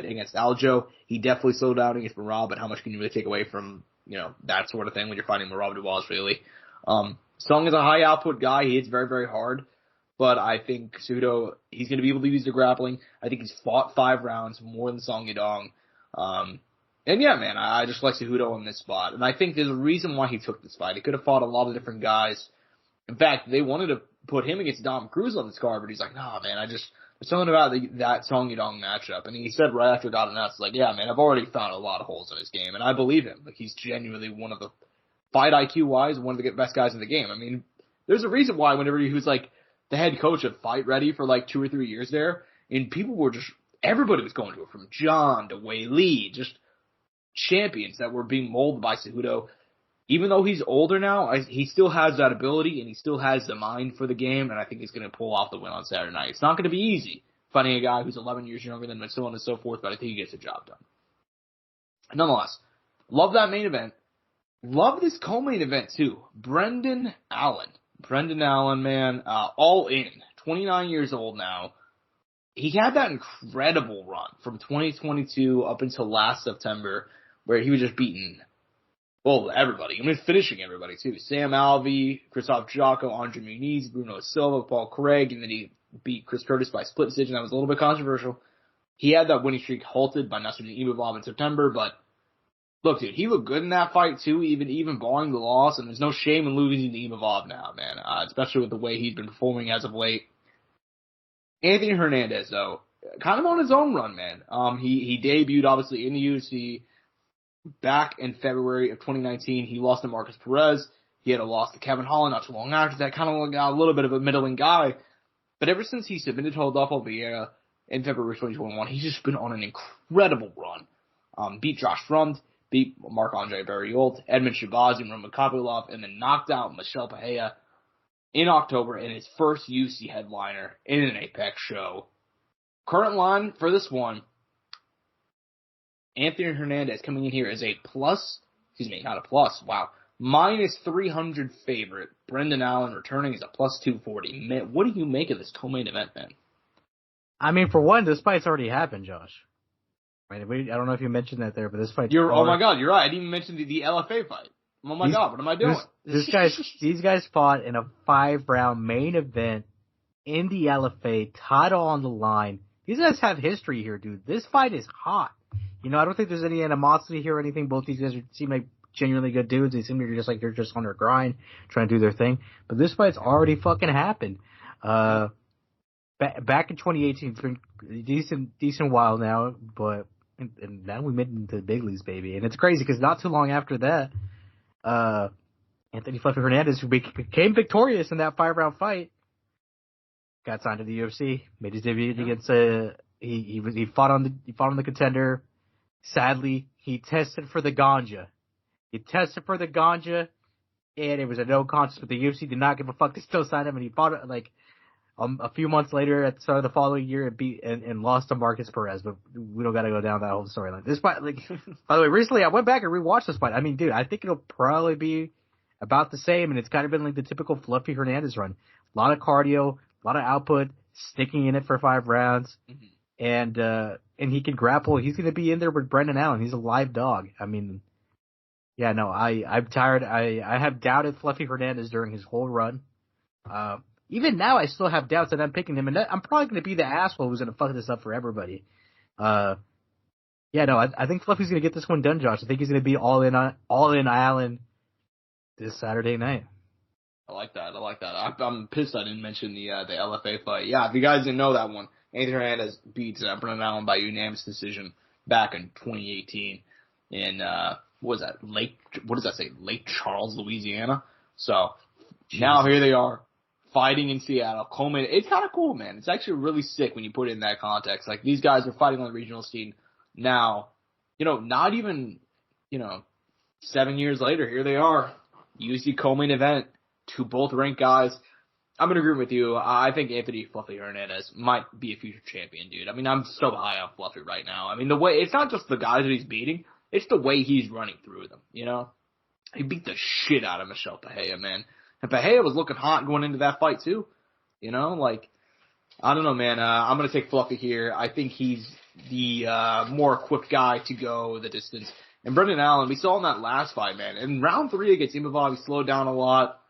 Speaker 2: against Aljo. He definitely slowed down against Merab, but how much can you really take away from, that sort of thing when you're fighting Merab Dubois, really? Sung is a high output guy. He hits very, very hard. But I think Cejudo, he's going to be able to use the grappling. I think he's fought 5 rounds more than Song Yadong. And yeah, man, I just like Cejudo in this spot. And I think there's a reason why he took this fight. He could have fought a lot of different guys. In fact, they wanted to put him against Dom Cruz on this card, but he's like, nah, man, there's something about that Song Yadong matchup. And he said right after it got announced, like, yeah, man, I've already found a lot of holes in his game. And I believe him. Like, he's genuinely one of the fight IQ-wise, one of the best guys in the game. I mean, there's a reason why whenever he was like the head coach of Fight Ready for like 2 or 3 years there, and people were everybody was going to it, from John to Wei Li, just champions that were being molded by Cejudo. Even though he's older now, he still has that ability and he still has the mind for the game, and I think he's going to pull off the win on Saturday night. It's not going to be easy fighting a guy who's 11 years younger than him and so on and so forth, but I think he gets the job done. Nonetheless, love that main event. Love this co-main event too. Brendan Allen, man, all in, 29 years old now. He had that incredible run from 2022 up until last September where he was just beating, well, everybody. I mean, finishing everybody too. Sam Alvey, Christoph Jocko, Andre Muniz, Bruno Silva, Paul Craig, and then he beat Chris Curtis by split decision. That was a little bit controversial. He had that winning streak halted by Nasruddin Imavov in September, but look, dude, he looked good in that fight too, even barring the loss, and there's no shame in losing to Imavov now, man, especially with the way he's been performing as of late. Anthony Hernandez, though, kind of on his own run, man. He debuted, obviously, in the UFC back in February of 2019. He lost to Marcus Perez. He had a loss to Kevin Holland not too long after that, kind of got a little bit of a middling guy. But ever since he submitted to Rodolfo Vieira in February 2021, he's just been on an incredible run. Beat Josh Frumt, beat Marc-Andre Barriault, Edmund Shahbazyan, Roman Kopylov, and then knocked out Michel Pereira in October in his first UFC headliner in an Apex show. Current line for this one, Anthony Hernandez coming in here as minus 300 favorite. Brendan Allen returning as a plus 240. Man, what do you make of this co-main event, man?
Speaker 3: I mean, for one, this fight's already happened, Josh. Right? I don't know if you mentioned that there, but this fight.
Speaker 2: Oh my God, you're right. I didn't even mention the LFA fight. Oh my God, what am I doing?
Speaker 3: These guys fought in a 5-round main event in the LFA, title on the line. These guys have history here, dude. This fight is hot. I don't think there's any animosity here or anything. Both these guys seem like genuinely good dudes. They seem like they're just on their grind, trying to do their thing. But this fight's already fucking happened. Back in 2018, it's been decent while now, but and now we made it into the big leagues, baby. And it's crazy because not too long after that, Anthony Fluffy Hernandez, who became victorious in that 5-round fight, got signed to the UFC, made his debut against he fought on the Contender. Sadly, he tested for the ganja. And it was a no contest, but the UFC did not give a fuck. They still signed him, and he fought a few months later at the start of the following year and lost to Marcus Perez. But we don't got to go down that whole storyline. This fight, by the way, recently I went back and rewatched this fight. I mean, dude, I think it'll probably be about the same, and it's kind of been like the typical Fluffy Hernandez run. A lot of cardio, a lot of output, sticking in it for 5 rounds. Mm-hmm. And he can grapple. He's going to be in there with Brendan Allen. He's a live dog. I mean, yeah, no, I'm tired. I have doubted Fluffy Hernandez during his whole run. Even now, I still have doubts that I'm picking him, and I'm probably going to be the asshole who's going to fuck this up for everybody. I think Fluffy's going to get this one done, Josh. I think he's going to be all in Allen this Saturday night.
Speaker 2: I like that. I'm pissed I didn't mention the LFA fight. Yeah, if you guys didn't know that one, Anthony Hernandez beats Brendan Allen by unanimous decision back in 2018 in what does that say? Lake Charles, Louisiana. So now here they are fighting in Seattle. Coleman, it's kind of cool, man. It's actually really sick when you put it in that context. Like, these guys are fighting on the regional scene now, not even, 7 years later, here they are. UFC co-main event, two both ranked guys. I'm going to agree with you. I think Anthony Fluffy Hernandez might be a future champion, dude. I mean, I'm so high on Fluffy right now. I mean, it's not just the guys that he's beating, it's the way he's running through them, He beat the shit out of Michel Pereira, man. And Pereira was looking hot going into that fight, too. I don't know, man. I'm going to take Fluffy here. I think he's the more equipped guy to go the distance. And Brendan Allen, we saw in that last fight, man. In round 3 against Imavov, he slowed down a lot.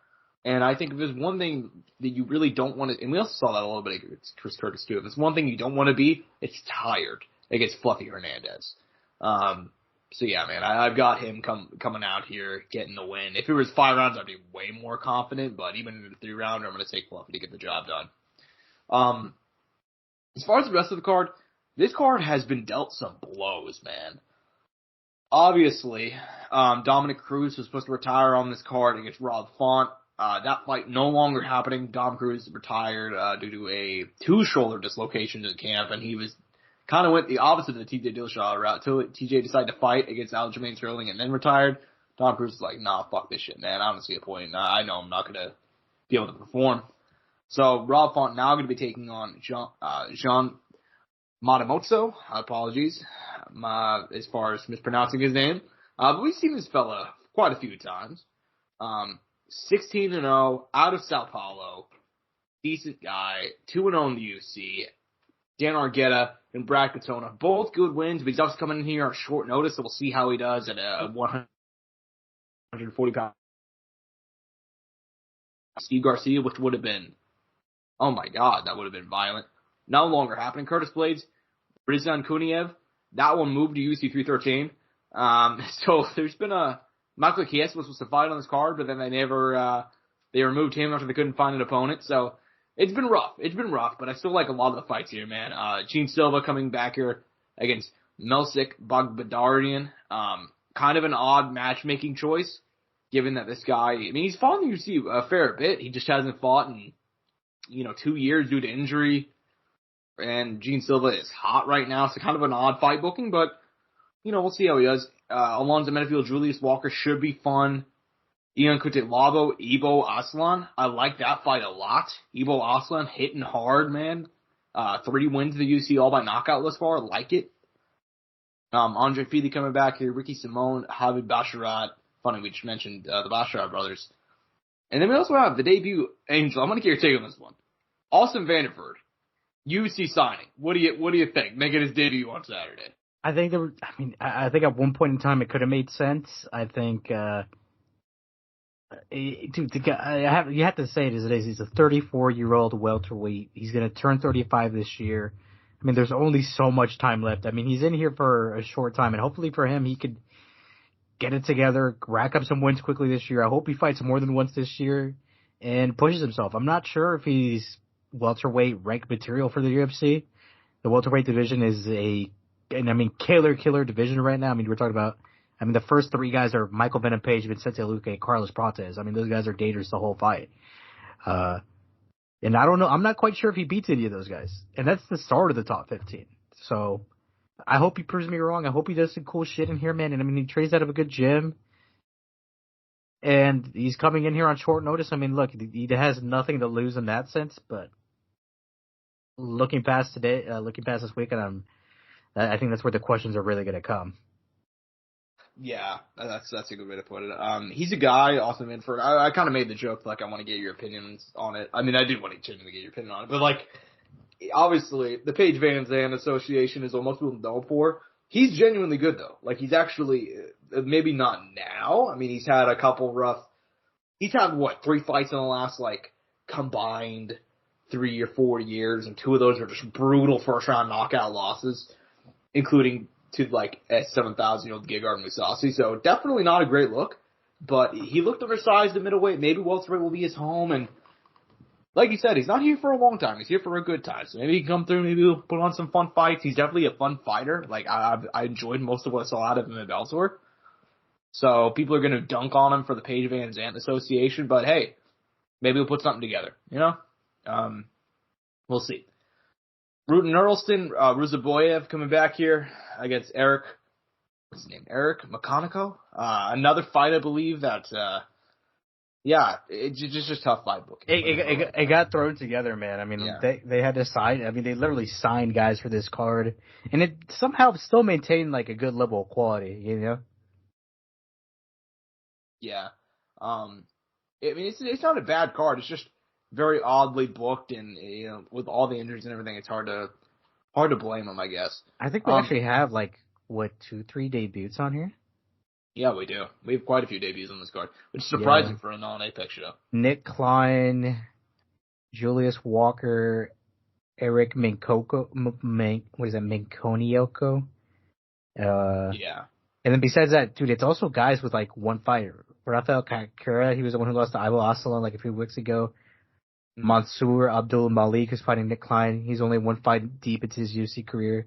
Speaker 2: And I think if there's one thing that you really don't want to, and we also saw that a little bit against Chris Curtis, too. If there's one thing you don't want to be, it's tired against Fluffy Hernandez. So yeah, man, I've got him coming out here, getting the win. If it was 5 rounds, I'd be way more confident, but even in the 3-rounder, I'm going to take Fluffy to get the job done. As far as the rest of the card, this card has been dealt some blows, man. Obviously, Dominic Cruz was supposed to retire on this card against Rob Font. That fight no longer happening. Dom Cruz retired due to a 2 shoulder dislocation in camp, and he was kind of went the opposite of the TJ Dillashaw route. Till TJ decided to fight against Aljamain Sterling and then retired. Dom Cruz was like, nah, fuck this shit, man. I don't see a point. I know I'm not going to be able to perform. So Rob Font now going to be taking on Jean Matamozo. Apologies as far as mispronouncing his name. But we've seen this fella quite a few times. 16-0, out of Sao Paulo. Decent guy. 2-0 in the UFC. Dan Argueta and Brad Katona, both good wins, but he's also coming in here on short notice, so we'll see how he does at a 140-pound. Steve Garcia, which would have been, oh my God, that would have been violent. No longer happening. Curtis Blades, Rizan Kuniev, that one moved to UFC 313. So there's been Michael Chiesa was supposed to fight on this card, but then they removed him after they couldn't find an opponent, so it's been rough. But I still like a lot of the fights here, man. Gene Silva coming back here against Melsik Baghdadarian. Kind of an odd matchmaking choice, given that this guy, I mean, he's fought in the UFC a fair bit. He just hasn't fought in, 2 years due to injury. And Gene Silva is hot right now, so kind of an odd fight booking, but, we'll see how he does. Alonzo Menefield, Julius Walker should be fun. Ian Cutelabo, Ibo Aslan. I like that fight a lot. Ibo Aslan hitting hard, man. 3 wins to the UFC all by knockout thus far. I like it. Andre Fili coming back here. Ricky Simone, Javid Basharat. Funny, we just mentioned the Basharat brothers. And then we also have the debut Angel. I'm going to get your take on this one. Austin Vanderford, UFC signing. What do you think? Making his debut on Saturday.
Speaker 3: I think I think at one point in time it could have made sense. I think, dude, the guy, you have to say it as it is. He's a 34-year-old welterweight. He's going to turn 35 this year. I mean, there's only so much time left. I mean, he's in here for a short time, and hopefully for him, he could get it together, rack up some wins quickly this year. I hope he fights more than once this year and pushes himself. I'm not sure if he's welterweight ranked material for the UFC. The welterweight division is killer division right now. I mean, we're talking about, the first 3 guys are Michael Venom Page, Vicente Luque, Carlos Prates. I mean, those guys are dangerous the whole fight. And I don't know, I'm not quite sure if he beats any of those guys. And that's the start of the top 15. So I hope he proves me wrong. I hope he does some cool shit in here, man. And he trains out of a good gym. And he's coming in here on short notice. I mean, look, he has nothing to lose in that sense, but looking past this weekend, I think that's where the questions are really going to come.
Speaker 2: Yeah, that's a good way to put it. He's a guy, Austin Vanderford. I kind of made the joke, like, I want to get your opinions on it. I mean, I do want to genuinely get your opinion on it, but, like, obviously, the Paige Van Zandt Association is what most people know for. He's genuinely good, though. Like, he's actually, maybe not now. I mean, he's had 3 fights in the last, like, combined 3 or 4 years, and 2 of those are just brutal first-round knockout losses, including to, like, a 7,000-year-old Gegard Mousasi. So definitely not a great look, but he looked undersized at middleweight. Maybe welterweight will be his home, and like you said, he's not here for a long time. He's here for a good time. So maybe he can come through, maybe he'll put on some fun fights. He's definitely a fun fighter. Like, I enjoyed most of what I saw out of him at Bellator. So people are going to dunk on him for the Paige Van Zandt Association, but hey, maybe we'll put something together, you know? We'll see. Rutan Earlston, Ruzaboyev coming back here against Eric, what's his name? Eric McConico? Another fight, I believe, that, it's just tough fight book.
Speaker 3: It got thrown together, man. I mean, they had to sign, I mean, they literally signed guys for this card, and it somehow still maintained, like, a good level of quality, you know?
Speaker 2: Yeah. I mean, it's not a bad card. It's just very oddly booked, and you know, with all the injuries and everything, it's hard to blame them, I guess.
Speaker 3: I think we actually have 2-3 debuts on here.
Speaker 2: Yeah, we do. We have quite a few debuts on this card, which is surprising for a non-Apex show.
Speaker 3: Nick Klein, Julius Walker, Eric Minkonioko.
Speaker 2: Yeah.
Speaker 3: And then besides that, dude, it's also guys with one fight. Rafael Kakura, he was the one who lost to Ivo Aslan a few weeks ago. Mansour Abdul Malik is fighting Nick Klein. He's only one fight deep into his UFC career.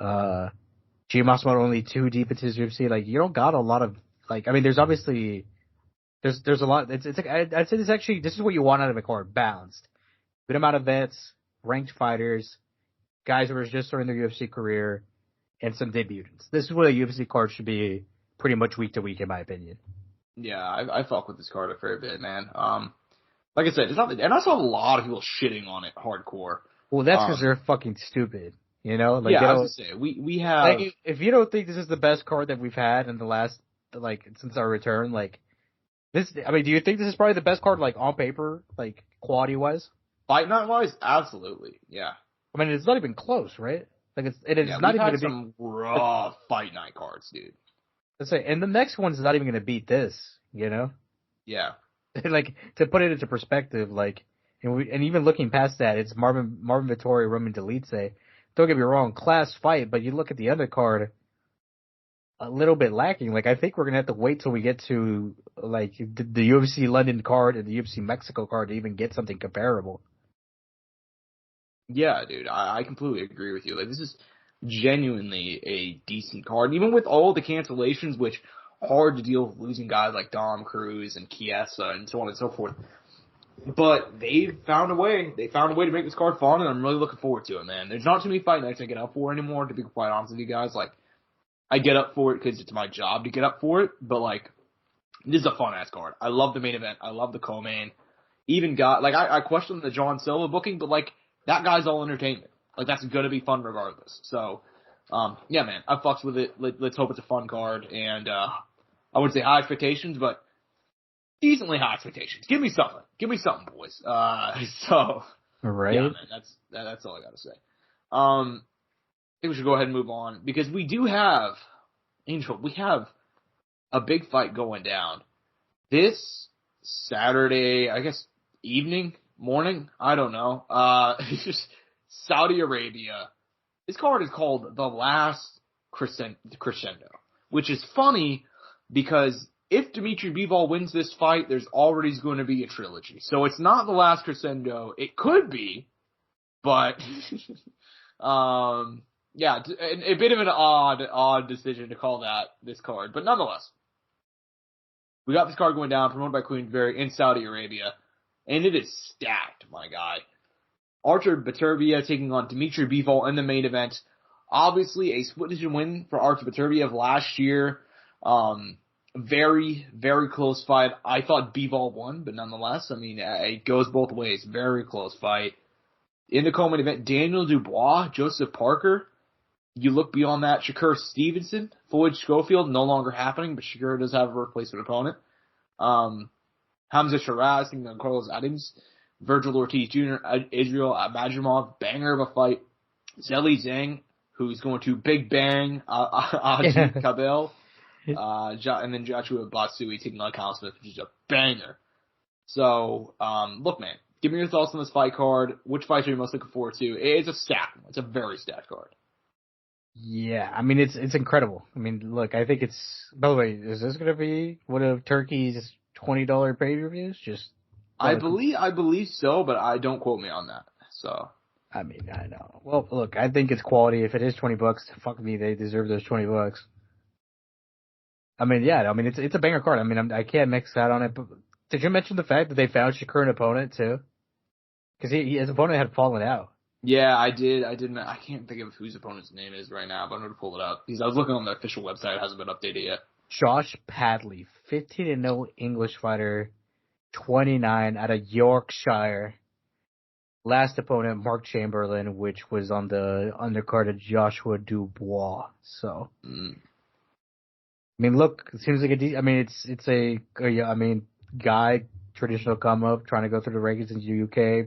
Speaker 3: Giamasmo only 2 deep into his UFC. You don't got a lot of I mean, there's obviously there's a lot. I'd say this is what you want out of a card: balanced, good amount of vets, ranked fighters, guys who are just starting their UFC career, and some debutants. This is what a UFC card should be, pretty much week to week, in my opinion.
Speaker 2: Yeah, I fuck with this card a fair bit, man. Like I said, it's not, and I saw a lot of people shitting on it hardcore.
Speaker 3: Well, that's because they're fucking stupid, you know?
Speaker 2: I was gonna say, we have...
Speaker 3: if you don't think this is the best card that we've had in the last, since our return, this, I mean, do you think this is probably the best card, on paper, quality-wise?
Speaker 2: Fight night-wise? Absolutely, yeah.
Speaker 3: I mean, it's not even close, right? It's not even going to be...
Speaker 2: some raw fight night cards, dude.
Speaker 3: Let's say, and the next one's not even going to beat this, you know?
Speaker 2: Yeah.
Speaker 3: To put it into perspective, and even looking past that, it's Marvin Vettori, Roman Dolidze. Don't get me wrong, class fight, but you look at the undercard, a little bit lacking. I think we're gonna have to wait till we get to the UFC London card and the UFC Mexico card to even get something comparable.
Speaker 2: Yeah, dude, I completely agree with you. This is genuinely a decent card, even with all the cancellations, which hard to deal with losing guys like Dom Cruz and Chiesa and so on and so forth. But they've found a way. They found a way to make this card fun, and I'm really looking forward to it, man. There's not too many fight nights I get up for anymore, to be quite honest with you guys. I get up for it because it's my job to get up for it, but, this is a fun-ass card. I love the main event. I love the co-main. Even I question the John Silva booking, but, that guy's all entertainment. That's gonna be fun regardless. So, yeah, man, I fucks with it. Let's hope it's a fun card, and, I wouldn't say high expectations, but decently high expectations. Give me something, boys. So,
Speaker 3: right.
Speaker 2: Yeah, man, that's all I gotta say. I think we should go ahead and move on, because we do have, Angel, we have a big fight going down this Saturday, I guess, morning, I don't know. It's just Saudi Arabia. This card is called The Last Crescendo, which is funny because if Dmitry Bivol wins this fight, there's already going to be a trilogy. So it's not The Last Crescendo. It could be, but yeah, a bit of an odd decision to call this card. But nonetheless, we got this card going down, promoted by Queensberry in Saudi Arabia, and it is stacked, my guy. Artur Beterbiev taking on Dmitry Bivol in the main event. Obviously, a split decision win for Artur Beterbiev last year. Very, very close fight. I thought Bivol won, but nonetheless, I mean, it goes both ways. Very close fight. In the co-main event, Daniel Dubois, Joseph Parker. You look beyond that, Shakur Stevenson, Floyd Schofield, no longer happening, but Shakur does have a replacement opponent. Hamza Shiraz taking on Carlos Adams. Virgil Ortiz Jr., Israel Madrimov, banger of a fight. Zeli Zhang, who's going to Big Bang Ajit Kabel. And then Joshua Batsui taking on Kyle Smith, which is a banger. So, look, man, give me your thoughts on this fight card. Which fights are you most looking forward to? It's a stacked one. It's a very stacked card.
Speaker 3: Yeah, I mean, it's incredible. I mean, look, I think it's, by the way, is this going to be one of Turkey's $20 pay-per-views?
Speaker 2: I believe so, but I don't quote me on that. So,
Speaker 3: I mean, I know. Well, look, I think it's quality. If it is $20, fuck me, they deserve those $20. I mean, yeah, I mean, it's a banger card. I mean, I can't mix that on it. But did you mention the fact that they found Shakur an opponent too? Because his opponent had fallen out.
Speaker 2: Yeah, I did. I can't think of whose opponent's name is right now, but I'm going to pull it up. Because I was looking on the official website. It hasn't been updated yet.
Speaker 3: Josh Padley, 15-0 English fighter, 29 out of Yorkshire. Last opponent, Mark Chamberlain, which was on the undercard of Joshua Dubois. So, I mean, look, it seems like it's a guy, traditional come up, trying to go through the rankings in the UK,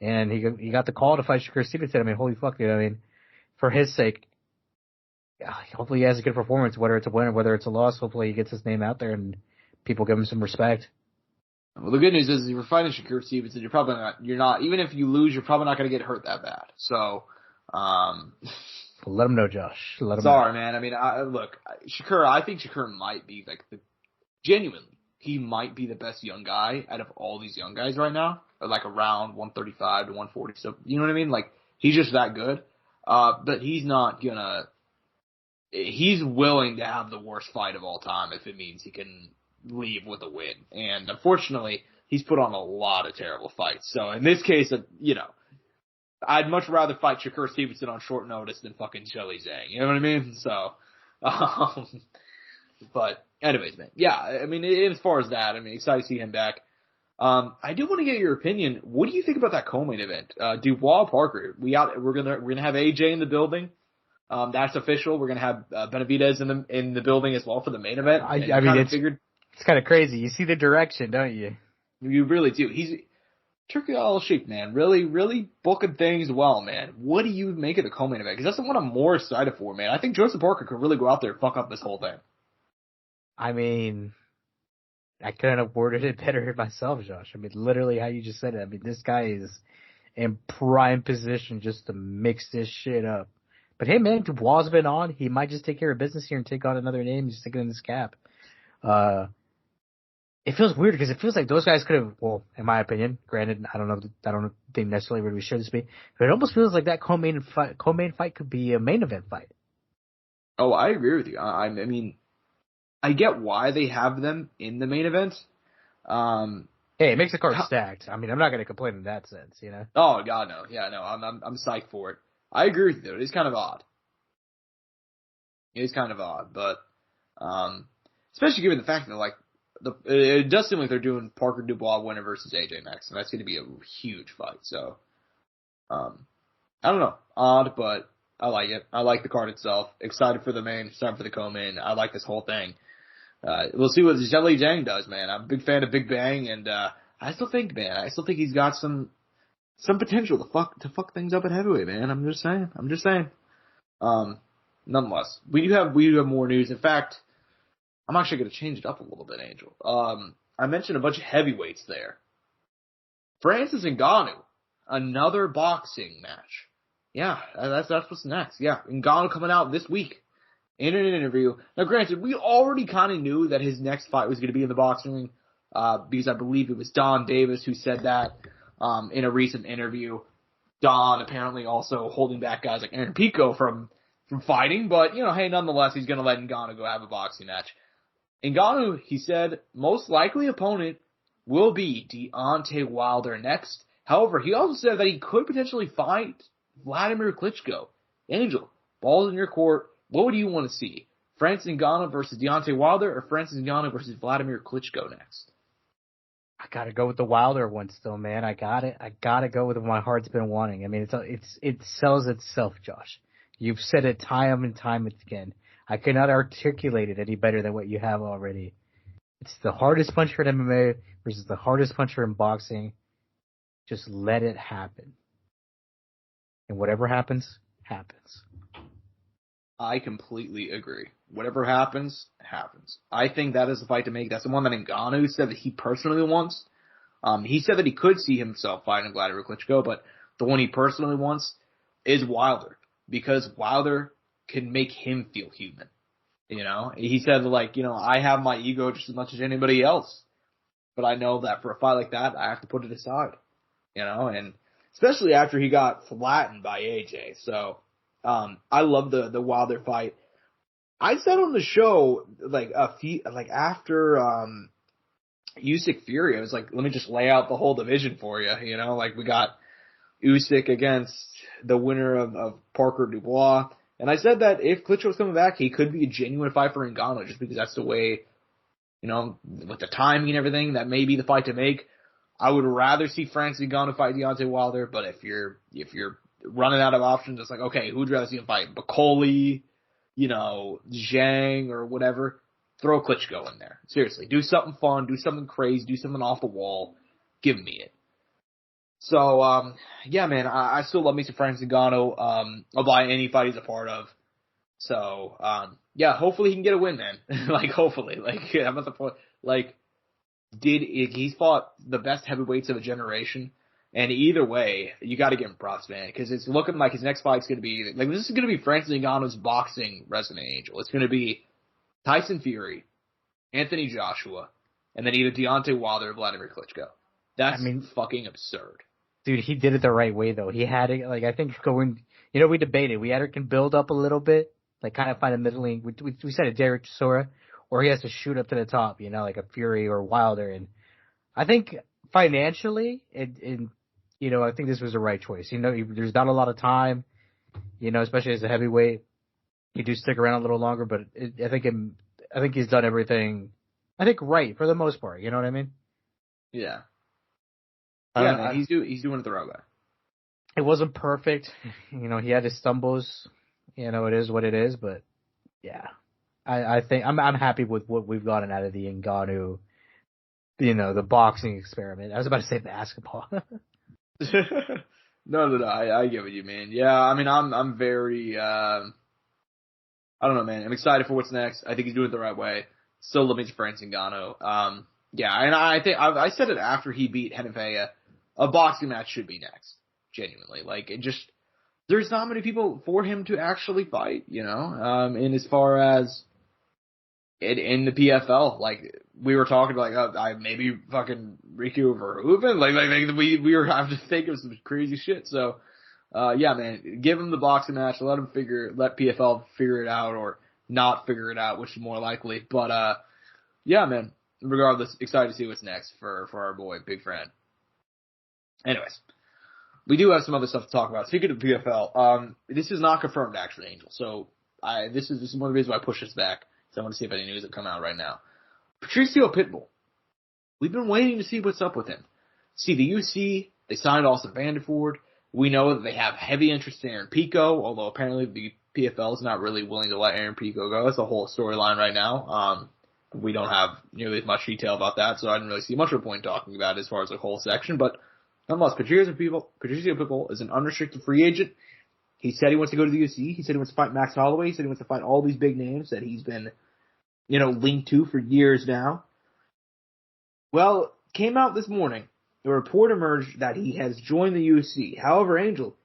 Speaker 3: and he got the call to fight Shakur Stevenson. I mean, holy fuck, dude. I mean, for his sake, hopefully he has a good performance, whether it's a win or whether it's a loss. Hopefully he gets his name out there and people give him some respect.
Speaker 2: Well, the good news is if you're fighting Shakur Stevenson, you're not, even if you lose, you're probably not going to get hurt that bad. So,
Speaker 3: let him know, Josh. Let him
Speaker 2: sorry,
Speaker 3: know.
Speaker 2: man. I mean, I think Shakur might be genuinely, he might be the best young guy out of all these young guys right now, like around 135 to 140. So, you know what I mean? Like, he's just that good. But he's willing to have the worst fight of all time if it means he can leave with a win. And unfortunately, he's put on a lot of terrible fights. So in this case, I'd much rather fight Shakur Stevenson on short notice than fucking Shelly Zhang. You know what I mean? So, but anyways, man. Yeah, I mean, as far as that, I mean, excited to see him back. I do want to get your opinion. What do you think about that co-main event? Dubois Parker. We're gonna have AJ in the building. That's official. We're gonna have Benavidez in the building as well for the main event.
Speaker 3: It's kind of crazy. You see the direction, don't you?
Speaker 2: You really do. He's Turkey all sheep, man. Really, really booking things well, man. What do you make of the co-main event? Because that's the one I'm more excited for, man. I think Joseph Parker could really go out there and fuck up this whole thing.
Speaker 3: I mean, I couldn't have worded it better myself, Josh. I mean, literally how you just said it. I mean, this guy is in prime position just to mix this shit up. But hey, man, Dubois has been on. He might just take care of business here and take on another name and stick it in this cap. It feels weird because it feels like those guys could have, well, in my opinion, granted, I don't think necessarily where we should be, but it almost feels like that co-main fight could be a main event fight.
Speaker 2: Oh, I agree with you. I mean, I get why they have them in the main event.
Speaker 3: Hey, it makes the card stacked. I mean, I'm not going to complain in that sense, you know?
Speaker 2: Oh, God, no. Yeah, no, I'm psyched for it. I agree with you, though. It is kind of odd. It is kind of odd, but, especially given the fact that, like, it does seem like they're doing Parker Dubois winner versus AJ next, and that's going to be a huge fight. So, I don't know. Odd, but I like it. I like the card itself. Excited for the main, excited for the co-main. I like this whole thing. We'll see what Zheli Zhang does, man. I'm a big fan of Big Bang, and I still think he's got some potential to fuck things up at heavyweight, man. I'm just saying. Nonetheless, we do have more news. In fact, I'm actually going to change it up a little bit, Angel. I mentioned a bunch of heavyweights there. Francis Ngannou, another boxing match. Yeah, that's what's next. Yeah, Ngannou coming out this week in an interview. Now, granted, we already kind of knew that his next fight was going to be in the boxing ring because I believe it was Don Davis who said that in a recent interview. Don apparently also holding back guys like Aaron Pico from fighting, but, you know, hey, nonetheless, he's going to let Ngannou go have a boxing match. Ngannou, he said, most likely opponent will be Deontay Wilder next. However, he also said that he could potentially fight Vladimir Klitschko. Angel, ball's in your court. What would you want to see? Francis Ngannou versus Deontay Wilder or Francis Ngannou versus Vladimir Klitschko next?
Speaker 3: I gotta go with the Wilder one still, man. I gotta go with what my heart's been wanting. I mean, it sells itself, Josh. You've said it time and time again. I cannot articulate it any better than what you have already. It's the hardest puncher in MMA versus the hardest puncher in boxing. Just let it happen. And whatever happens, happens.
Speaker 2: I completely agree. Whatever happens, happens. I think that is the fight to make. That's the one that Ngannou said that he personally wants. He said that he could see himself fighting Vladimir Klitschko, but the one he personally wants is Wilder. Because Wilder can make him feel human. You know? He said, like, you know, I have my ego just as much as anybody else. But I know that for a fight like that, I have to put it aside. You know? And especially after he got flattened by AJ. So, I love the Wilder fight. I said on the show, after, Usyk Fury, I was like, let me just lay out the whole division for you, like we got Usyk against the winner of Parker Dubois. And I said that if Klitschko was coming back, he could be a genuine fight for Ngannou just because that's the way, with the timing and everything, that may be the fight to make. I would rather see Francis Ngannou fight Deontay Wilder, but if you're running out of options, it's like, okay, who'd you rather see him fight? Bacoli, Zhang or whatever. Throw Klitschko in there. Seriously. Do something fun, do something crazy, do something off the wall. Give me it. So, yeah, man, I still love me some Francis Ngannou. I'll buy any fight he's a part of. So, yeah, hopefully he can get a win, man. Hopefully. I'm at the point, he's fought the best heavyweights of a generation. And either way, you gotta give him props, man, because it's looking like his next fight's gonna be, this is gonna be Francis Ngannou's boxing resume, Angel. It's gonna be Tyson Fury, Anthony Joshua, and then either Deontay Wilder or Vladimir Klitschko. That's fucking absurd. Dude,
Speaker 3: he did it the right way, though. He had it, I think going, we debated. We either can build up a little bit, kind of find a middling, we said a Derek Chisora, or he has to shoot up to the top, like a Fury or Wilder. And I think financially, I think this was the right choice. There's not a lot of time, especially as a heavyweight. You do stick around a little longer, but I think he's done everything, right for the most part. You know what I mean?
Speaker 2: Yeah. Yeah, man, he's doing it the right way.
Speaker 3: It wasn't perfect. He had his stumbles. It is what it is, but yeah. I think I'm happy with what we've gotten out of the Ngannou, the boxing experiment. I was about to say basketball.
Speaker 2: No, I get what you mean. Yeah, I'm very, I don't know, man. I'm excited for what's next. I think he's doing it the right way. Still love me to Francis Ngannou. Yeah, and I think I said it after he beat Henry. A boxing match should be next. Genuinely, there's not many people for him to actually fight. And as far as in the PFL, we were talking about, I maybe fucking Riku Verhoeven, we were having to think of some crazy shit. So, yeah, man, give him the boxing match, let PFL figure it out or not figure it out, which is more likely. But, yeah, man, regardless, excited to see what's next for our boy, big friend. Anyways, we do have some other stuff to talk about. Speaking of PFL, this is not confirmed actually, Angel. So, this is one of the reasons why I push this back. So I want to see if any news have come out right now. Patricio Pitbull. We've been waiting to see what's up with him. See, the UFC, they signed Austin Vanderford. We know that they have heavy interest in Aaron Pico, although apparently the PFL is not really willing to let Aaron Pico go. It's a whole storyline right now. We don't have nearly as much detail about that, so I didn't really see much of a point talking about it as far as the whole section. But nonetheless, Patricio Pitbull is an unrestricted free agent. He said he wants to go to the UFC. He said he wants to fight Max Holloway. He said he wants to fight all these big names that he's been, linked to for years now. Well, came out this morning. The report emerged that he has joined the UFC. However, Angel,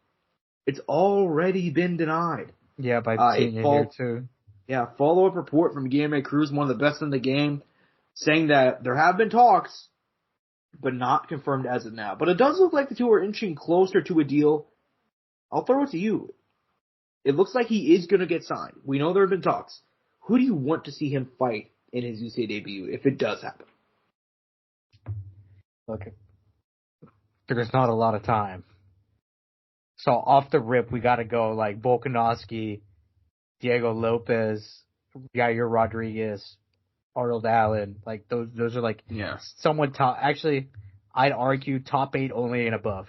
Speaker 2: it's already been denied.
Speaker 3: Yeah, by the team here too.
Speaker 2: Yeah, follow-up report from Guilherme Cruz, one of the best in the game, saying that there have been talks, but not confirmed as of now. But it does look like the two are inching closer to a deal. I'll throw it to you. It looks like he is going to get signed. We know there have been talks. Who do you want to see him fight in his UFC debut if it does happen?
Speaker 3: Look, there's not a lot of time. So off the rip, we got to go Volkanovski, Diego Lopez, Yair Rodriguez, Arnold Allen. Those are somewhat top. Actually, I'd argue top 8 only and above.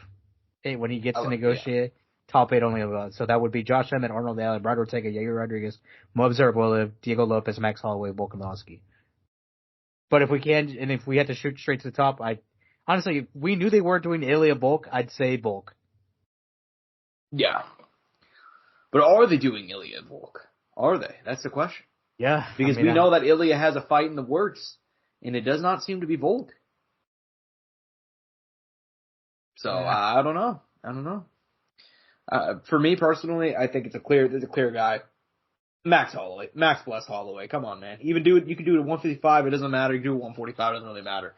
Speaker 3: When he gets to negotiate, top 8 only and above. So that would be Josh Emmett, Arnold Allen, Brad Ortega, Yair Rodriguez, Mo Zerbolev, Diego Lopez, Max Holloway, Volkanovski. But if we can, and if we had to shoot straight to the top, honestly, if we knew they weren't doing Ilya Volk, I'd say Volk.
Speaker 2: Yeah. But are they doing Ilya Volk? Are they? That's the question.
Speaker 3: Yeah.
Speaker 2: Because we know that Ilya has a fight in the works, and it does not seem to be Volk. So, yeah. I don't know. For me personally, I think there's a clear guy. Max Holloway. Max Bless Holloway. Come on, man. You can do it at 155, it doesn't matter. You can do it at 145, it doesn't really matter.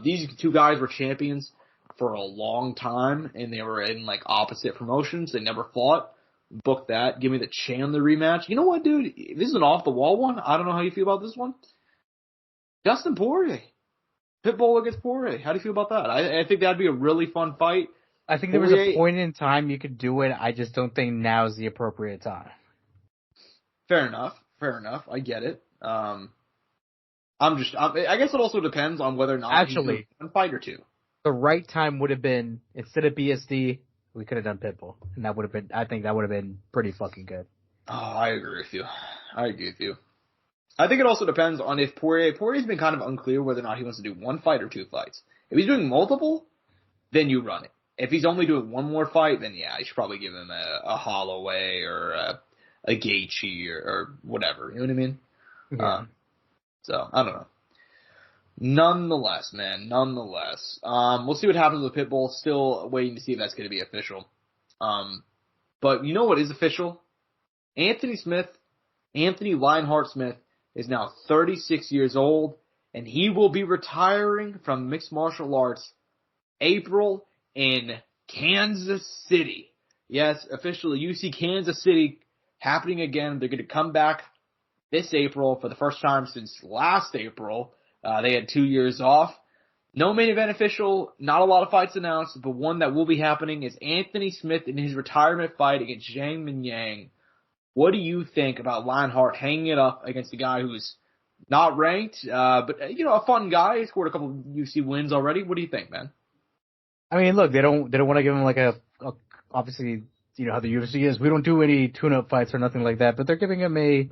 Speaker 2: These two guys were champions for a long time, and they were in opposite promotions. They never fought. Book that. Give me the Chandler rematch. You know what, dude? This is an off-the-wall one. I don't know how you feel about this one. Justin Poirier. Pitbull against Poirier. How do you feel about that? I think that'd be a really fun fight.
Speaker 3: I think there was a point in time you could do it. I just don't think now is the appropriate time.
Speaker 2: Fair enough. I get it. I guess it also depends on whether or not
Speaker 3: actually
Speaker 2: one fight or two.
Speaker 3: The right time would have been, instead of BSD, we could have done Pitbull, and that would have been. I think that would have been pretty fucking good.
Speaker 2: Oh, I agree with you. I think it also depends on if Poirier's been kind of unclear whether or not he wants to do one fight or two fights. If he's doing multiple, then you run it. If he's only doing one more fight, then yeah, you should probably give him a Holloway or a Gaethje or whatever. You know what I mean?
Speaker 3: Yeah.
Speaker 2: So I don't know. Nonetheless, we'll see what happens with Pitbull. Still waiting to see if that's going to be official. But you know what is official? Anthony Lionheart Smith is now 36 years old, and he will be retiring from mixed martial arts April in Kansas City. Yes, officially, UFC Kansas City happening again. They're going to come back this April for the first time since last April. They had 2 years off. No main event official, not a lot of fights announced, but one that will be happening is Anthony Smith in his retirement fight against Zhang Minyang. What do you think about Lionheart hanging it up against a guy who's not ranked, but you know, a fun guy? He scored a couple of UFC wins already. What do you think, man?
Speaker 3: I mean, look, they don't want to give him like a obviously, you know how the UFC is. We don't do any tune-up fights or nothing like that, but they're giving him a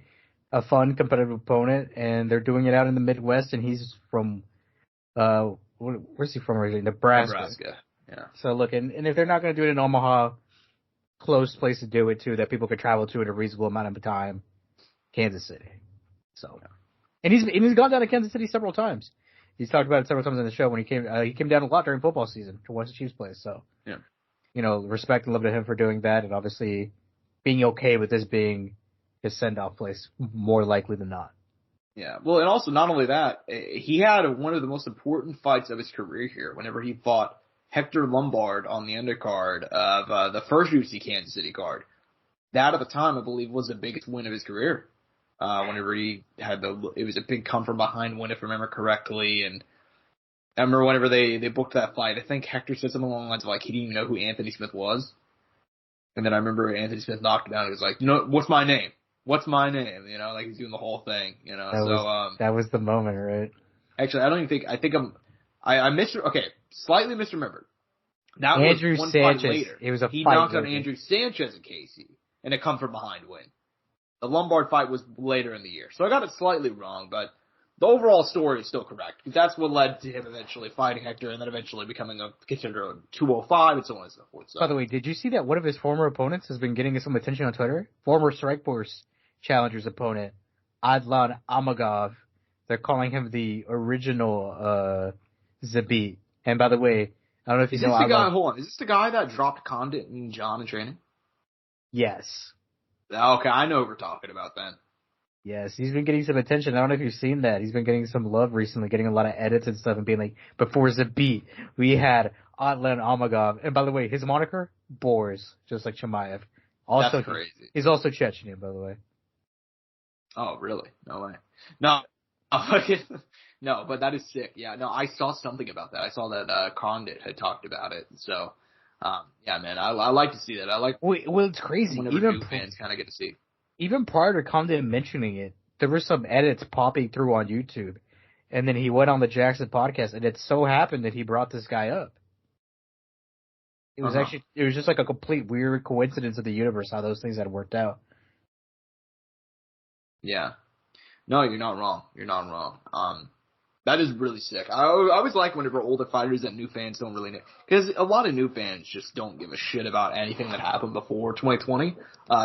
Speaker 3: fun competitive opponent, and they're doing it out in the Midwest, and he's from where's he from originally? Nebraska.
Speaker 2: Yeah.
Speaker 3: So look, and if they're not going to do it in Omaha, close place to do it too, that people could travel to in a reasonable amount of time, Kansas City. So, and he's gone down to Kansas City several times. He's talked about it several times on the show when he came down a lot during football season to watch the Chiefs play. So,
Speaker 2: yeah,
Speaker 3: you know, respect and love to him for doing that, and obviously being okay with this being his send-off place more likely than not.
Speaker 2: Yeah, well, and also not only that, he had one of the most important fights of his career here whenever he fought Hector Lombard on the undercard of the first UFC Kansas City card. That at the time, I believe, was the biggest win of his career. Whenever he had it was a big come from behind win, if I remember correctly. And I remember whenever they booked that fight, I think Hector said something along the lines of like he didn't even know who Anthony Smith was. And then I remember Anthony Smith knocked him down and was like, you know, what's my name? What's my name? You know, like he's doing the whole thing, you know.
Speaker 3: That was the moment, right?
Speaker 2: Actually, I slightly misremembered. That
Speaker 3: Andrew
Speaker 2: was one
Speaker 3: Sanchez.
Speaker 2: fight later.
Speaker 3: It was a
Speaker 2: he
Speaker 3: fight
Speaker 2: knocked out
Speaker 3: later.
Speaker 2: Andrew Sanchez in Casey in a come from behind win. The Lombard fight was later in the year. So I got it slightly wrong, but the overall story is still correct. Because that's what led to him eventually fighting Hector and then eventually becoming a contender on 205 and so on and so forth. So.
Speaker 3: By the way, did you see that one of his former opponents has been getting some attention on Twitter? Former Strikeforce Challengers opponent, Adlan Amagov. They're calling him the original Zabit. And by the way, I don't know if you know Adlan.
Speaker 2: Hold on. Is this the guy that dropped Condit and John in training?
Speaker 3: Yes.
Speaker 2: Okay, I know what we're talking about then.
Speaker 3: Yes, he's been getting some attention. I don't know if you've seen that. He's been getting some love recently, getting a lot of edits and stuff and being like, before Zabit, we had Adlan Amagov. And by the way, his moniker, Boris, just like Chimaev. Also,
Speaker 2: that's crazy.
Speaker 3: He's also Chechenian, by the way.
Speaker 2: Oh, really? No way. No. No, but that is sick. Yeah, no, I saw something about that. I saw that Condit had talked about it. So, yeah, man, I like to see that. I like.
Speaker 3: Well, it's crazy.
Speaker 2: Whenever new fans kind of get to see.
Speaker 3: Even prior to Condit mentioning it, there were some edits popping through on YouTube, and then he went on the Jackson podcast, and it so happened that he brought this guy up. It was it was just like a complete weird coincidence of the universe how those things had worked out.
Speaker 2: Yeah. No, you're not wrong. You're not wrong. That is really sick. I always like whenever older fighters that new fans don't really know. Because a lot of new fans just don't give a shit about anything that happened before 2020.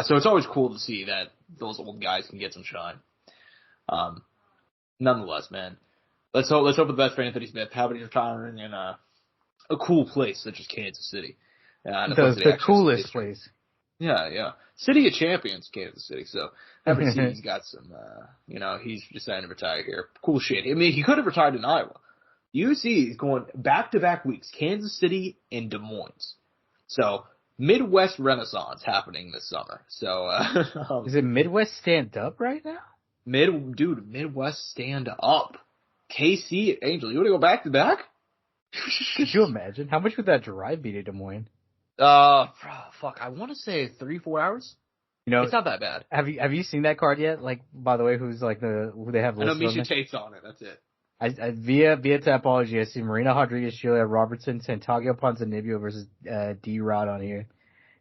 Speaker 2: So it's always cool to see that those old guys can get some shine. Nonetheless, man. Let's hope for the best for Anthony Smith. Having him retiring in a cool place such as Kansas City.
Speaker 3: The coolest place.
Speaker 2: Yeah. City of Champions, Kansas City. So every city he's got some, he's decided to retire here. Cool shit. I mean, he could have retired in Iowa. UFC is going back-to-back weeks, Kansas City and Des Moines. So Midwest Renaissance happening this summer. So,
Speaker 3: is it Midwest Stand Up right now?
Speaker 2: Midwest Stand Up. KC, Angel, you want to go back to back?
Speaker 3: Could you imagine? How much would that drive be to Des Moines?
Speaker 2: Fuck, I want to say 3-4 hours.
Speaker 3: You know,
Speaker 2: it's not that bad.
Speaker 3: Have you seen that card yet? Like, by the way, who they have listed?
Speaker 2: I know Misha Tate's on it. That's it.
Speaker 3: Via Tapology, I see Marina Rodriguez, Julia Robertson, Santagio Ponzinibbio versus D-Rod on here.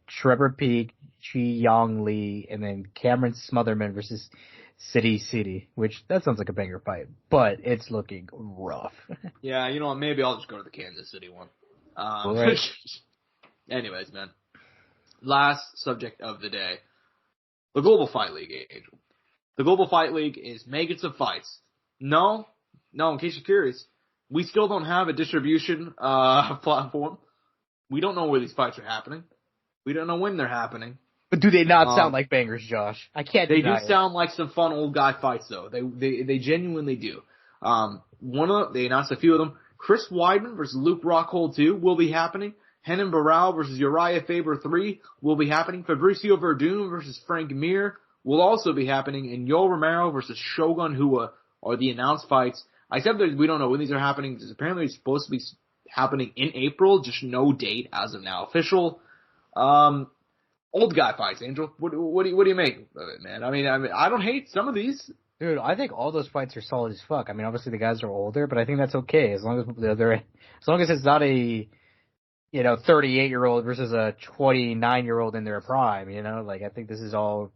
Speaker 3: Trevor Peak, Chi Yong Lee, and then Cameron Smotherman versus City, which that sounds like a banger fight, but it's looking rough.
Speaker 2: Yeah, you know what? Maybe I'll just go to the Kansas City one.
Speaker 3: Right.
Speaker 2: Anyways, man. Last subject of the day. The Global Fight League, Angel. The Global Fight League is making some fights. No, in case you're curious, we still don't have a distribution platform. We don't know where these fights are happening. We don't know when they're happening.
Speaker 3: But do they not sound like bangers, Josh? I can't
Speaker 2: They
Speaker 3: deny
Speaker 2: do
Speaker 3: it.
Speaker 2: sound like some fun old guy fights, though. They genuinely do. They announced a few of them. Chris Weidman versus Luke Rockhold 2 will be happening. Henan Barao versus Uriah Faber 3 will be happening. Fabricio Verdum versus Frank Mir will also be happening. And Yoel Romero versus Shogun Hua are the announced fights. Except that we don't know when these are happening. Apparently it's supposed to be happening in April, just no date as of now official. Old guy fights, Angel. What do you make of it, man? I mean, I don't hate some of these.
Speaker 3: Dude, I think all those fights are solid as fuck. I mean, obviously the guys are older, but I think that's okay as long as it's not a 38-year-old versus a 29-year-old in their prime. Like I think this is all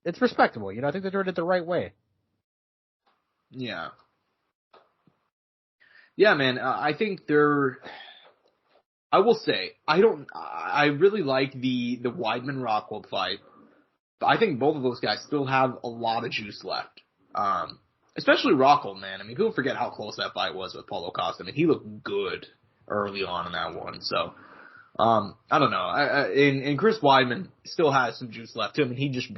Speaker 3: it's respectable. I think they're doing it the right way.
Speaker 2: Yeah. Yeah, man. I think I will say, I really like the Weidman-Rockhold fight. But I think both of those guys still have a lot of juice left. Especially Rockhold, man. I mean, people forget how close that fight was with Paulo Costa. I mean, he looked good early on in that one. So, I don't know. And Chris Weidman still has some juice left too. I mean, he just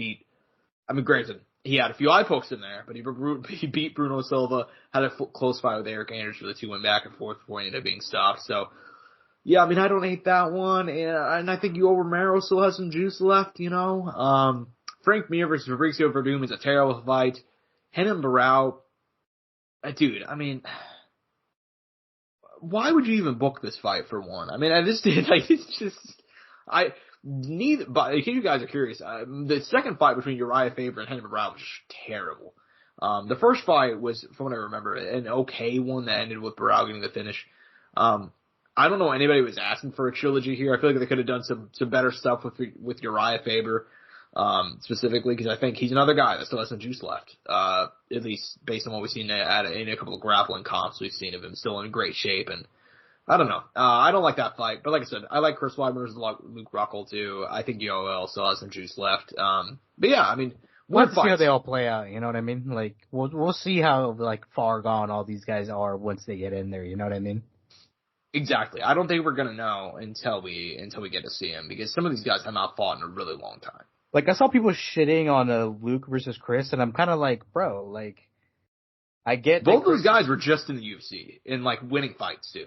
Speaker 2: granted, he had a few eye pokes in there, but he beat Bruno Silva, had a close fight with Eric Anders where the two went back and forth before he ended up being stopped. So, yeah, I mean, I don't hate that one, and I think Yoel Romero still has some juice left, Frank Mir versus Fabricio Verdum is a terrible fight. Henan Barao, dude, I mean, why would you even book this fight for one? I mean, but in case you guys are curious, the second fight between Uriah Faber and Henan Barao was just terrible. The first fight was, from what I remember, an okay one that ended with Barao getting the finish. I don't know anybody was asking for a trilogy here. I feel like they could have done some better stuff with Uriah Faber, specifically, because I think he's another guy that still has some juice left. At least based on what we've seen in a couple of grappling comps we've seen of him, still in great shape. And I don't know. I don't like that fight, but like I said, I like Chris Weidman versus Luke Rockhold too. I think Yoel still has some juice left. But yeah, I mean,
Speaker 3: we'll see how they all play out. You know what I mean? Like we'll see how far gone all these guys are once they get in there. You know what I mean?
Speaker 2: Exactly. I don't think we're gonna know until we get to see him, because some of these guys have not fought in a really long time.
Speaker 3: Like, I saw people shitting on Luke versus Chris, and I'm kind of like, bro, like, I get
Speaker 2: both those guys were just in the UFC and winning fights too.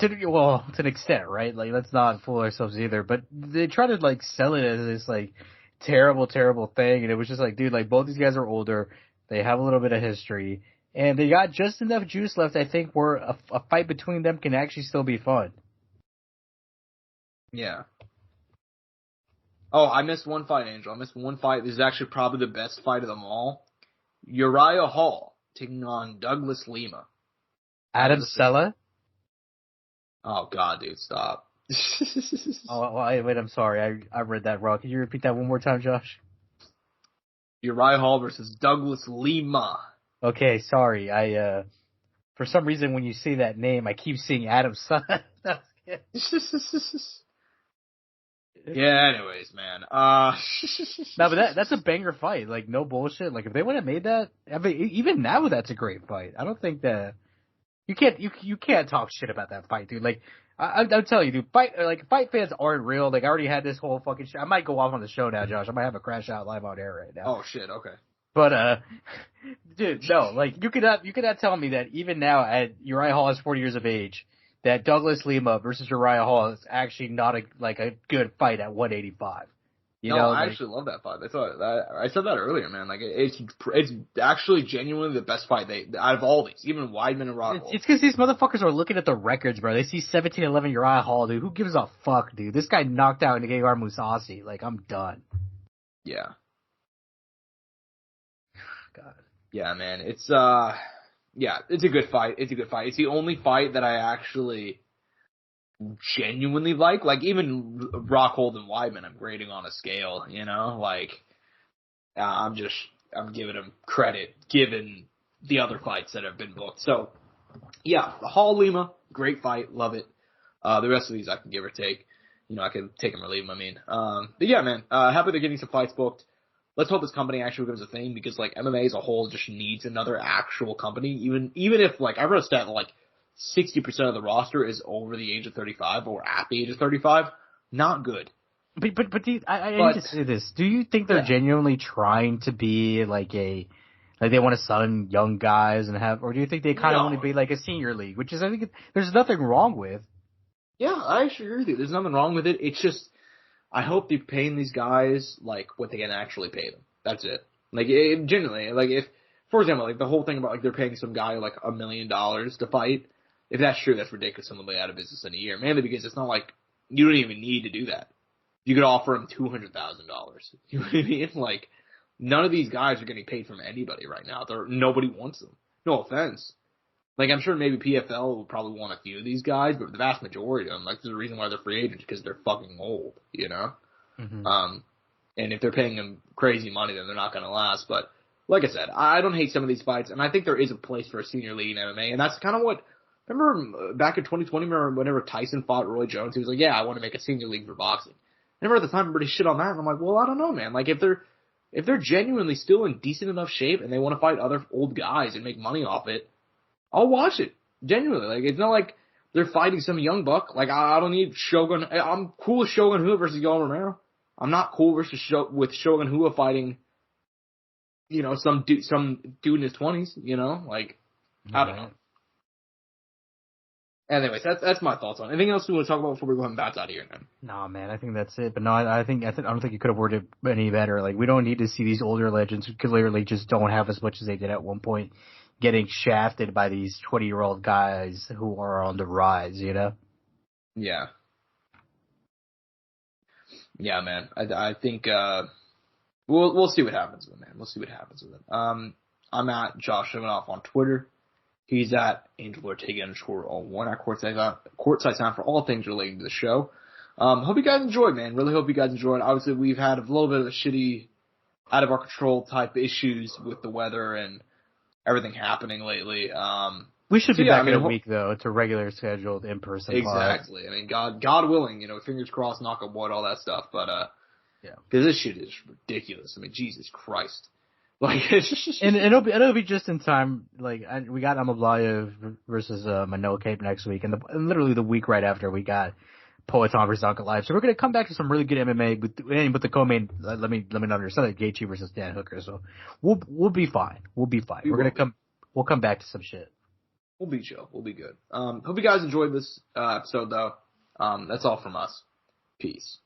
Speaker 3: To an extent, right? Like, let's not fool ourselves either. But they try to sell it as this terrible, terrible thing, and it was just dude, both these guys are older, they have a little bit of history. And they got just enough juice left, I think, where a fight between them can actually still be fun.
Speaker 2: Yeah. Oh, I missed one fight, Angel. I missed one fight. This is actually probably the best fight of them all. Uriah Hall taking on Douglas Lima.
Speaker 3: Adam Sella?
Speaker 2: Oh, God, dude, stop.
Speaker 3: Wait, I'm sorry. I read that wrong. Can you repeat that one more time, Josh?
Speaker 2: Uriah Hall versus Douglas Lima.
Speaker 3: Okay, sorry. For some reason, when you say that name, I keep seeing Adam Sutton.
Speaker 2: Yeah, anyways, man.
Speaker 3: No, but that's a banger fight. No bullshit. If they would have made that, I mean, even now, that's a great fight. I don't think that you can't talk shit about that fight, dude. I'll tell you, dude. Fight fans aren't real. I already had this whole fucking shit. I might go off on the show now, Josh. I might have a crash out live on air right now.
Speaker 2: Oh shit. Okay.
Speaker 3: But, dude, no, you could not tell me that even now at Uriah Hall is 40 years of age, that Douglas Lima versus Uriah Hall is actually not a good fight at 185.
Speaker 2: I actually love that fight. I said that earlier, man. Like it's actually genuinely the best fight out of all these, even Weidman and Rockhold.
Speaker 3: It's because these motherfuckers are looking at the records, bro. They see 17-11 Uriah Hall, dude. Who gives a fuck, dude? This guy knocked out Gegard Mousasi. Like, I'm done.
Speaker 2: Yeah.
Speaker 3: God.
Speaker 2: Yeah, man. It's it's a good fight. It's the only fight that I actually genuinely like. Like, even Rockhold and Weidman, I'm grading on a scale, like, I'm giving them credit given the other fights that have been booked. So, yeah, Hall Lima, great fight, love it. The rest of these I can give or take. I can take them or leave them, but yeah, man, happy they're getting some fights booked. Let's hope this company actually becomes a thing, because, like, MMA as a whole just needs another actual company. Even if, like, I read a stat, like, 60% of the roster is over the age of 35 or at the age of 35. Not good.
Speaker 3: But I need to say this. Do you think they're genuinely trying to be like they want to sign young guys or do you think they kind of want to be like a senior league, which is, I think there's nothing wrong with.
Speaker 2: Yeah, I actually agree with you. There's nothing wrong with it. It's just, I hope they're paying these guys, like, what they can actually pay them. That's it. Like, genuinely, like, if, for example, like, the whole thing about, like, they're paying some guy, like, $1 million to fight, if that's true, that's ridiculous. Someone will be out of business in a year. Mainly because it's not like you don't even need to do that. You could offer him $200,000. You know what I mean? Like, none of these guys are getting paid from anybody right now. Nobody wants them. No offense. Like, I'm sure maybe PFL will probably want a few of these guys, but the vast majority of them, like, there's a reason why they're free agents, because they're fucking old,
Speaker 3: Mm-hmm.
Speaker 2: And if they're paying them crazy money, then they're not going to last. But, like I said, I don't hate some of these fights, and I think there is a place for a senior league in MMA, and that's kind of what, remember back in 2020, whenever Tyson fought Roy Jones, he was like, yeah, I want to make a senior league for boxing. I remember at the time everybody shit on that, and I'm like, well, I don't know, man. Like, if they're genuinely still in decent enough shape and they want to fight other old guys and make money off it, I'll watch it. Genuinely. Like, it's not like they're fighting some young buck. Like, I don't need Shogun. I'm cool with Shogun Hua versus Yoel Romero. I'm not cool with Shogun Hua fighting, some dude in his 20s, like, I don't know. Anyways, that's my thoughts on it. Anything else we want to talk about before we go ahead and bounce out of here, man?
Speaker 3: No, man, I think that's it. But no, I don't think you could have worded it any better. Like, we don't need to see these older legends who clearly just don't have as much as they did at one point getting shafted by these 20-year-old guys who are on the rise,
Speaker 2: Yeah. Yeah, man. I think we'll see what happens with it, man. We'll see what happens with it. I'm at Josh Soundoff on Twitter. He's at Angel Ortega _01 at Courtside Sound for all things relating to the show. Hope you guys enjoyed, man. Really hope you guys enjoyed. Obviously, we've had a little bit of a shitty, out of our control type issues with the weather and everything happening lately.
Speaker 3: We should be back in a week, though. It's a regular scheduled in-person
Speaker 2: Exactly.
Speaker 3: pod.
Speaker 2: I mean, God willing, fingers crossed, knock on wood, all that stuff. But, because this shit is ridiculous. I mean, Jesus Christ. Like, it's just...
Speaker 3: And it'll be just in time. Like, we got Amablayev versus Manoa Cape next week, and literally the week right after we got Poatan versus Uncle Live. So we're gonna come back to some really good MMA, but the co-main. Let me not understand that Gaethje versus Dan Hooker. So we'll be fine. We'll be fine. We'll come back to some shit.
Speaker 2: We'll be chill. We'll be good. Hope you guys enjoyed this episode, though. That's all from us. Peace.